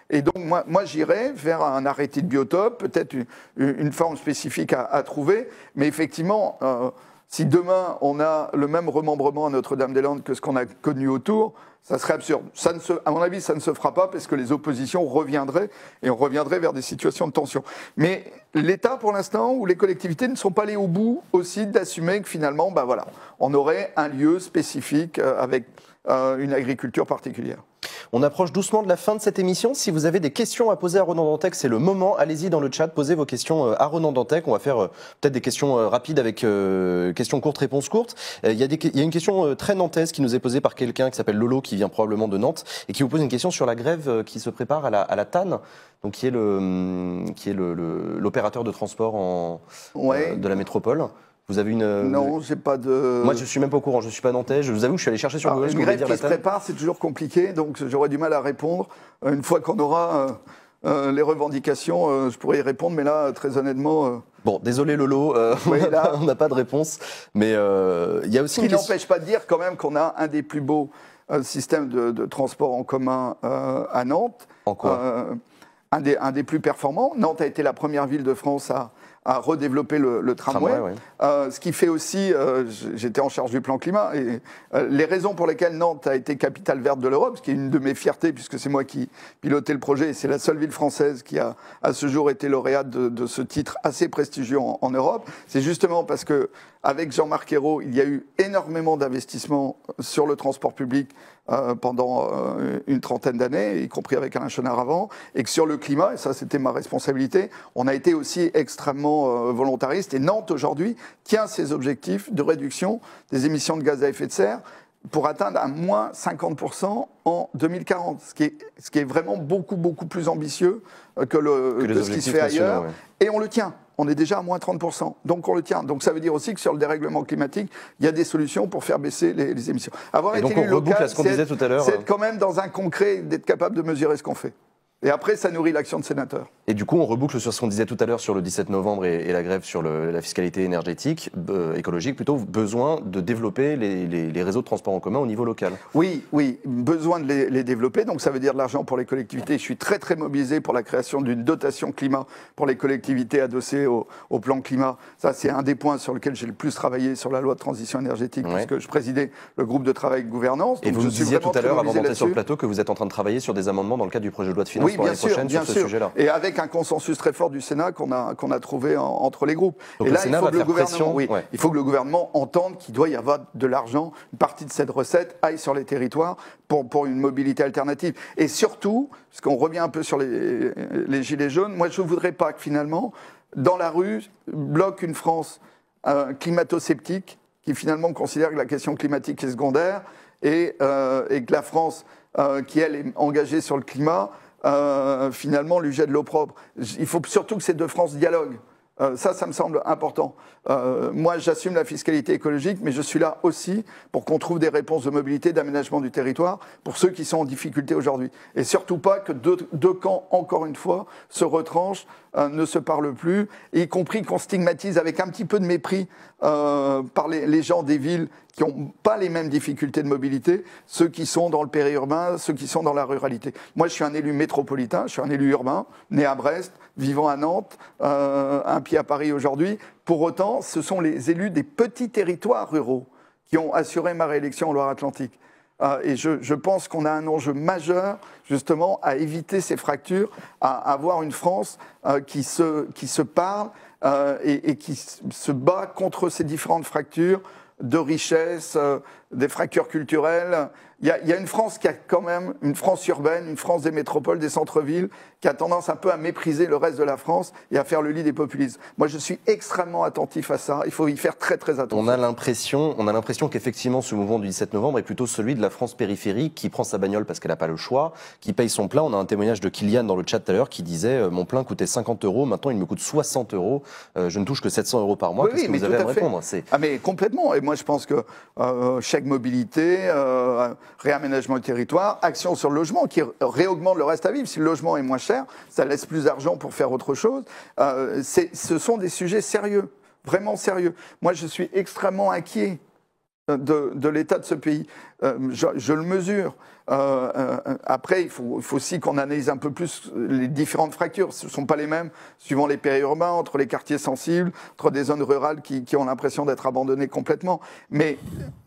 Et donc, moi j'irais vers un arrêté de biotope, peut-être une forme spécifique à trouver, mais effectivement, si demain on a le même remembrement à Notre-Dame-des-Landes que ce qu'on a connu autour, ça serait absurde. À mon avis, ça ne se fera pas parce que les oppositions reviendraient et on reviendrait vers des situations de tension. Mais l'État, pour l'instant, ou les collectivités ne sont pas allés au bout aussi d'assumer que finalement, ben voilà, on aurait un lieu spécifique avec une agriculture particulière. On approche doucement de la fin de cette émission. Si vous avez des questions à poser à Ronan Dantec, c'est le moment. Allez-y dans le chat, posez vos questions à Ronan Dantec. On va faire peut-être des questions rapides avec questions courtes, réponses courtes. Il y a une question très nantaise qui nous est posée par quelqu'un qui s'appelle Lolo, qui vient probablement de Nantes, et qui vous pose une question sur la grève qui se prépare à la TAN, donc qui est l'opérateur de transport de la métropole. Vous avez une... Non, j'ai pas de... Moi, je suis même pas au courant, je suis pas nantais. Je vous avoue, je suis allé chercher sur Google ce qu'on veut dire. Une grève qui se prépare, c'est toujours compliqué, donc j'aurais du mal à répondre. Une fois qu'on aura les revendications, je pourrais y répondre, mais là, très honnêtement... Bon, désolé Lolo, on n'a pas de réponse, mais il y a aussi une question... Ce qui n'empêche pas de dire quand même qu'on a un des plus beaux systèmes de transport en commun à Nantes. En quoi un des plus performants. Nantes a été la première ville de France à redévelopper le tramway. Ouais. Ce qui fait aussi, j'étais en charge du plan climat, et les raisons pour lesquelles Nantes a été capitale verte de l'Europe, ce qui est une de mes fiertés, puisque c'est moi qui pilotais le projet, et c'est la seule ville française qui a à ce jour été lauréate de ce titre assez prestigieux en Europe, c'est justement parce que avec Jean-Marc Ayrault, il y a eu énormément d'investissements sur le transport public pendant une trentaine d'années, y compris avec Alain Chenard avant, et que sur le climat, et ça c'était ma responsabilité, on a été aussi extrêmement volontariste. Et Nantes aujourd'hui tient ses objectifs de réduction des émissions de gaz à effet de serre pour atteindre à moins 50% en 2040, ce qui est vraiment beaucoup plus ambitieux que ce qui se fait ailleurs. Ouais. Et on le tient. On est déjà à moins 30%, donc on le tient. Donc ça veut dire aussi que sur le dérèglement climatique, il y a des solutions pour faire baisser les émissions. Avoir été élu local, c'est quand même dans un concret d'être capable de mesurer ce qu'on fait. Et après, ça nourrit l'action de sénateur. Et du coup, on reboucle sur ce qu'on disait tout à l'heure sur le 17 novembre et la grève sur la fiscalité énergétique, écologique plutôt, besoin de développer les réseaux de transport en commun au niveau local. Oui, besoin de les développer, donc ça veut dire de l'argent pour les collectivités. Je suis très mobilisé pour la création d'une dotation climat pour les collectivités adossées au plan climat. Ça, c'est un des points sur lesquels j'ai le plus travaillé sur la loi de transition énergétique, puisque je présidais le groupe de travail de gouvernance. Et vous nous disiez tout à l'heure, avant d'entrer sur le plateau, que vous êtes en train de travailler sur des amendements dans le cadre du projet de loi de finances pour l'année prochaine sur ce sujet-là. Et avec un consensus très fort du Sénat qu'on a trouvé entre les groupes. Donc et le là, Sénat il faut que le gouvernement entende qu'il doit y avoir de l'argent, une partie de cette recette aille sur les territoires pour une mobilité alternative. Et surtout, parce qu'on revient un peu sur les gilets jaunes, moi je ne voudrais pas que finalement, dans la rue, bloque une France climato-sceptique qui finalement considère que la question climatique est secondaire et que la France, qui elle est engagée sur le climat, finalement lui jette de l'eau propre. Il faut surtout que ces deux France dialoguent. Ça me semble important. Moi, j'assume la fiscalité écologique, mais je suis là aussi pour qu'on trouve des réponses de mobilité, d'aménagement du territoire pour ceux qui sont en difficulté aujourd'hui. Et surtout pas que deux camps, encore une fois, se retranchent, ne se parlent plus, y compris qu'on stigmatise avec un petit peu de mépris par les gens des villes qui n'ont pas les mêmes difficultés de mobilité, ceux qui sont dans le périurbain, ceux qui sont dans la ruralité. Moi, je suis un élu métropolitain, je suis un élu urbain, né à Brest, vivant à Nantes, un pied à Paris aujourd'hui. Pour autant, ce sont les élus des petits territoires ruraux qui ont assuré ma réélection en Loire-Atlantique. Et je pense qu'on a un enjeu majeur, justement, à éviter ces fractures, à avoir une France qui se parle et qui se bat contre ces différentes fractures de richesse, des fractures culturelles. Il y a une France qui a quand même, une France urbaine, une France des métropoles, des centres-villes, qui a tendance un peu à mépriser le reste de la France et à faire le lit des populismes. Moi, je suis extrêmement attentif à ça. Il faut y faire très, très attention. On a l'impression qu'effectivement, ce mouvement du 17 novembre est plutôt celui de la France périphérique qui prend sa bagnole parce qu'elle n'a pas le choix, qui paye son plein. On a un témoignage de Kylian dans le chat tout à l'heure qui disait mon plein coûtait 50 €, maintenant il me coûte 60 €. Je ne touche que 700 € par mois. Qu'est-ce que vous avez à me répondre? Mais complètement. Et moi, je pense que chèque mobilité, réaménagement du territoire, action sur le logement qui réaugmente le reste à vivre. Si le logement est moins cher, ça laisse plus d'argent pour faire autre chose. Ce sont des sujets sérieux, vraiment sérieux. Moi, je suis extrêmement inquiet de l'état de ce pays. Je le mesure. Après, il faut aussi qu'on analyse un peu plus les différentes fractures. Ce ne sont pas les mêmes suivant les périurbains, entre les quartiers sensibles, entre des zones rurales qui ont l'impression d'être abandonnées complètement. Mais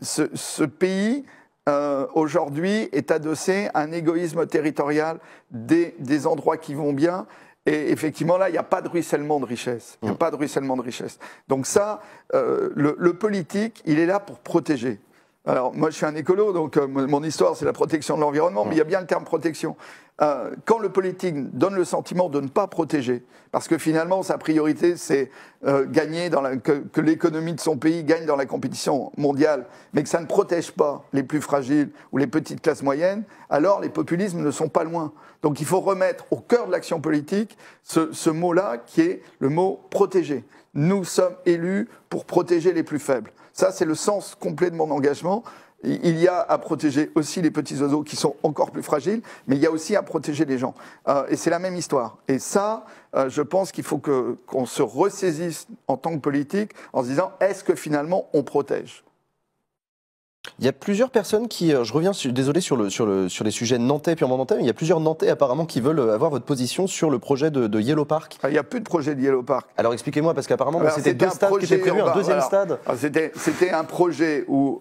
ce pays, aujourd'hui, est adossé à un égoïsme territorial des endroits qui vont bien. Et effectivement, là, il n'y a pas de ruissellement de richesse. Il n'y a pas de ruissellement de richesse. Donc ça, le politique, il est là pour protéger. Alors, moi, je suis un écolo, donc mon histoire, c'est la protection de l'environnement, mais il y a bien le terme protection. Quand le politique donne le sentiment de ne pas protéger, parce que finalement, sa priorité, c'est gagner que l'économie de son pays gagne dans la compétition mondiale, mais que ça ne protège pas les plus fragiles ou les petites classes moyennes, alors les populismes ne sont pas loin. Donc, il faut remettre au cœur de l'action politique ce mot-là, qui est le mot protéger. Nous sommes élus pour protéger les plus faibles. Ça, c'est le sens complet de mon engagement. Il y a à protéger aussi les petits oiseaux qui sont encore plus fragiles, mais il y a aussi à protéger les gens. Et c'est la même histoire. Et ça, je pense qu'il faut qu'on se ressaisisse en tant que politique en se disant, est-ce que finalement on protège ? Il y a plusieurs personnes qui, je reviens, désolé, sur les sujets nantais, purement nantais, mais il y a plusieurs nantais apparemment qui veulent avoir votre position sur le projet de Yellow Park. Il n'y a plus de projet de Yellow Park. Alors expliquez-moi, parce qu'apparemment c'était deux stades qui étaient prévus, un deuxième stade. C'était un projet où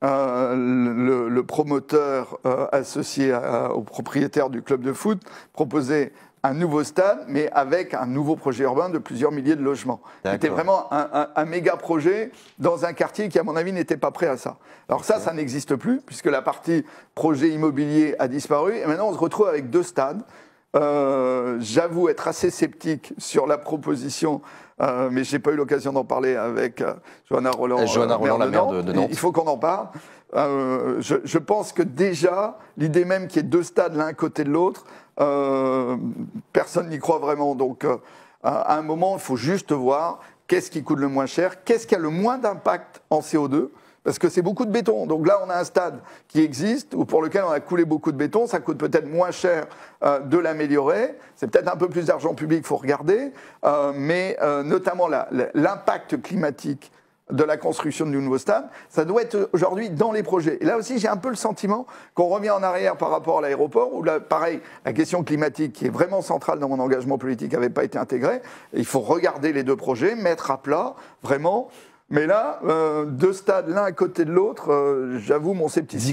le promoteur associé au propriétaire du club de foot proposait un nouveau stade, mais avec un nouveau projet urbain de plusieurs milliers de logements. C'était vraiment un méga projet dans un quartier qui, à mon avis, n'était pas prêt à ça. Alors ça n'existe plus, puisque la partie projet immobilier a disparu, et maintenant on se retrouve avec deux stades. J'avoue être assez sceptique sur la proposition, mais je n'ai pas eu l'occasion d'en parler avec Johanna Roland, la maire de Nantes. Il faut qu'on en parle. Je pense que déjà, l'idée même qu'il y ait deux stades l'un à côté de l'autre, personne n'y croit vraiment. Donc, à un moment, il faut juste voir qu'est-ce qui coûte le moins cher, qu'est-ce qui a le moins d'impact en CO2, parce que c'est beaucoup de béton. Donc là, on a un stade qui existe, ou pour lequel on a coulé beaucoup de béton, ça coûte peut-être moins cher de l'améliorer, c'est peut-être un peu plus d'argent public, il faut regarder, mais notamment l'impact climatique de la construction du nouveau stade, ça doit être aujourd'hui dans les projets. Et là aussi, j'ai un peu le sentiment qu'on revient en arrière par rapport à l'aéroport, où là, pareil, la question climatique, qui est vraiment centrale dans mon engagement politique, n'avait pas été intégrée. Et il faut regarder les deux projets, mettre à plat, vraiment. Mais là, deux stades l'un à côté de l'autre, j'avoue mon scepticisme.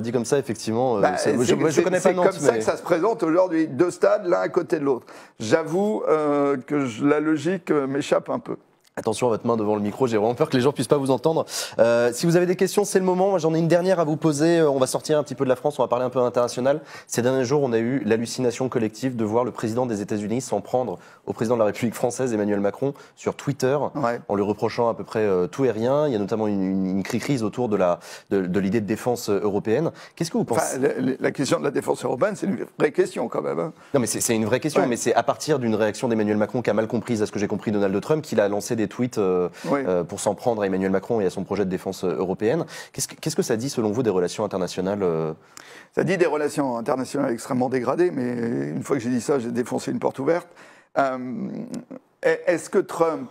Dit comme ça, effectivement, je connais pas Nantes. C'est comme ça que ça se présente aujourd'hui, deux stades l'un à côté de l'autre. J'avoue que la logique m'échappe un peu. Attention à votre main devant le micro, j'ai vraiment peur que les gens puissent pas vous entendre. Si vous avez des questions, c'est le moment. Moi, j'en ai une dernière à vous poser. On va sortir un petit peu de la France, on va parler un peu international. Ces derniers jours, on a eu l'hallucination collective de voir le président des États-Unis s'en prendre au président de la République française, Emmanuel Macron, sur Twitter, en lui reprochant à peu près tout et rien. Il y a notamment une crise autour de l'idée de défense européenne. Qu'est-ce que vous pensez ? La question de la défense européenne, c'est une vraie question quand même. Hein. Non, mais c'est une vraie question, mais c'est à partir d'une réaction d'Emmanuel Macron qui a mal comprise, à ce que j'ai compris, Donald Trump, qu'il a lancé des tweets pour s'en prendre à Emmanuel Macron et à son projet de défense européenne. Qu'est-ce que ça dit, selon vous, des relations internationales Ça dit des relations internationales extrêmement dégradées, mais une fois que j'ai dit ça, j'ai défoncé une porte ouverte. Est-ce que Trump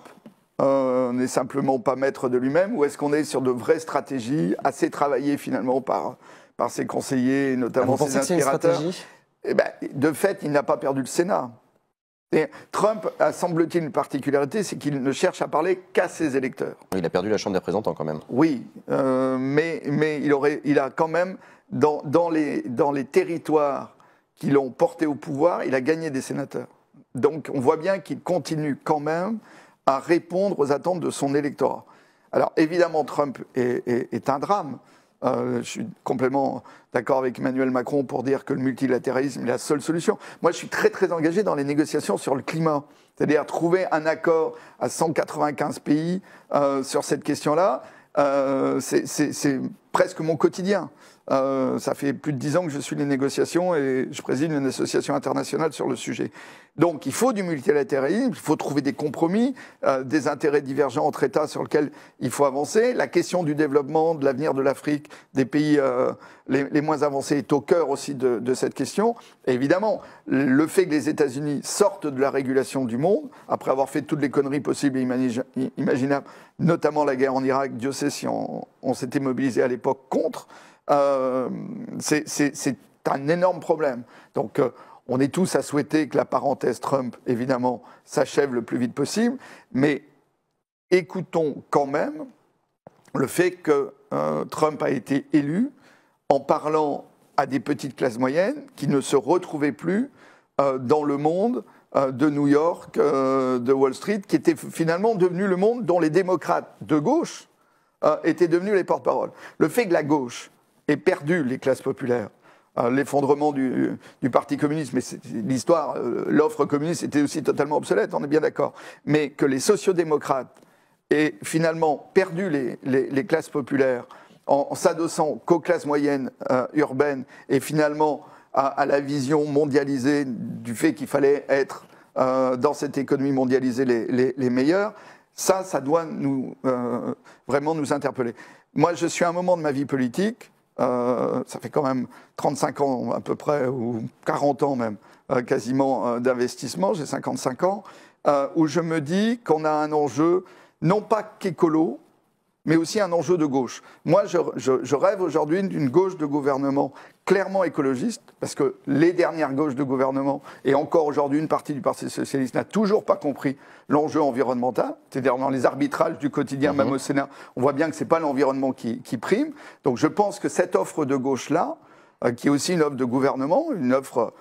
n'est simplement pas maître de lui-même, ou est-ce qu'on est sur de vraies stratégies assez travaillées finalement par ses conseillers, notamment ses inspirateurs? Eh ben, de fait, il n'a pas perdu le Sénat. Et Trump a, semble-t-il, une particularité, c'est qu'il ne cherche à parler qu'à ses électeurs. Il a perdu la Chambre des représentants quand même. Oui, mais il a quand même, dans les territoires qui l'ont porté au pouvoir, il a gagné des sénateurs. Donc on voit bien qu'il continue quand même à répondre aux attentes de son électorat. Alors évidemment, Trump est un drame. Je suis complètement d'accord avec Emmanuel Macron pour dire que le multilatéralisme est la seule solution. Moi, je suis très très engagé dans les négociations sur le climat, c'est-à-dire trouver un accord à 195 pays sur cette question-là. C'est presque mon quotidien. Ça fait plus de 10 ans que je suis les négociations et je préside une association internationale sur le sujet. Donc il faut du multilatéralisme, il faut trouver des compromis, des intérêts divergents entre États sur lesquels il faut avancer. La question du développement, de l'avenir de l'Afrique, des pays les moins avancés est au cœur aussi de cette question. Et évidemment, le fait que les États-Unis sortent de la régulation du monde, après avoir fait toutes les conneries possibles et imaginables, notamment la guerre en Irak, Dieu sait si on s'était mobilisé à l'époque contre, c'est un énorme problème. Donc on est tous à souhaiter que la parenthèse Trump, évidemment, s'achève le plus vite possible, mais écoutons quand même le fait que Trump a été élu en parlant à des petites classes moyennes qui ne se retrouvaient plus dans le monde de New York, de Wall Street, qui était finalement devenu le monde dont les démocrates de gauche étaient devenus les porte-parole. Le fait que la gauche ait perdu les classes populaires, l'effondrement du Parti communiste, mais l'histoire, l'offre communiste était aussi totalement obsolète, on est bien d'accord, mais que les sociodémocrates aient finalement perdu les classes populaires en s'adossant qu'aux classes moyennes urbaines et finalement à la vision mondialisée du fait qu'il fallait être dans cette économie mondialisée les meilleurs, ça doit vraiment nous interpeller. Moi, je suis à un moment de ma vie politique, ça fait quand même 35 ans à peu près, ou 40 ans même, quasiment d'investissement, j'ai 55 ans, où je me dis qu'on a un enjeu, non pas qu'écolo, mais aussi un enjeu de gauche. Moi, je rêve aujourd'hui d'une gauche de gouvernement clairement écologiste, parce que les dernières gauches de gouvernement, et encore aujourd'hui une partie du Parti socialiste, n'a toujours pas compris l'enjeu environnemental, c'est-à-dire dans les arbitrages du quotidien, même au Sénat, on voit bien que ce n'est pas l'environnement qui prime. Donc je pense que cette offre de gauche-là, qui est aussi une offre de gouvernement, une offre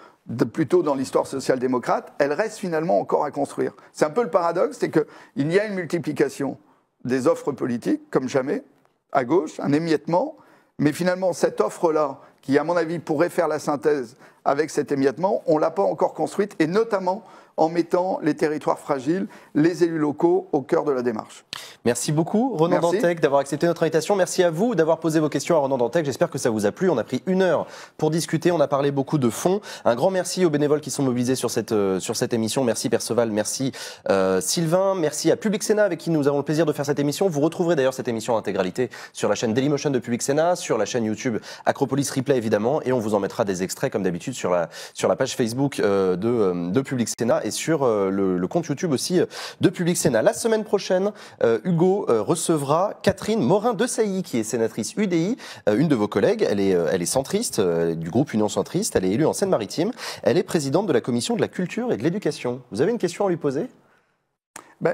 plutôt dans l'histoire social-démocrate, elle reste finalement encore à construire. C'est un peu le paradoxe, c'est qu'il y a une multiplication des offres politiques, comme jamais, à gauche, un émiettement, mais finalement, cette offre-là, qui, à mon avis, pourrait faire la synthèse avec cet émiettement, on ne l'a pas encore construite, et notamment en mettant les territoires fragiles, les élus locaux au cœur de la démarche. Merci beaucoup, Ronan Dantec, d'avoir accepté notre invitation. Merci à vous d'avoir posé vos questions à Ronan Dantec. J'espère que ça vous a plu. On a pris 1 heure pour discuter. On a parlé beaucoup de fond. Un grand merci aux bénévoles qui sont mobilisés sur cette émission. Merci Perceval, merci Sylvain, merci à Public Sénat avec qui nous avons le plaisir de faire cette émission. Vous retrouverez d'ailleurs cette émission en intégralité sur la chaîne Dailymotion de Public Sénat, sur la chaîne YouTube Acropolis Replay évidemment, et on vous en mettra des extraits comme d'habitude sur la page Facebook de Public Sénat et sur le compte YouTube aussi de Public Sénat. La semaine prochaine, Hugo recevra Catherine Morin-Desailly, qui est sénatrice UDI, une de vos collègues. Elle est centriste, du groupe Union Centriste. Elle est élue en Seine-Maritime. Elle est présidente de la commission de la culture et de l'éducation. Vous avez une question à lui poser ?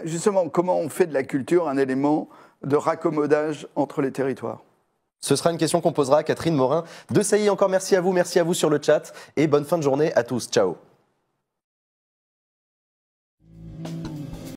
Justement, comment on fait de la culture un élément de raccommodage entre les territoires ? Ce sera une question qu'on posera à Catherine Morin-Desailly. Encore merci à vous sur le chat et bonne fin de journée à tous. Ciao.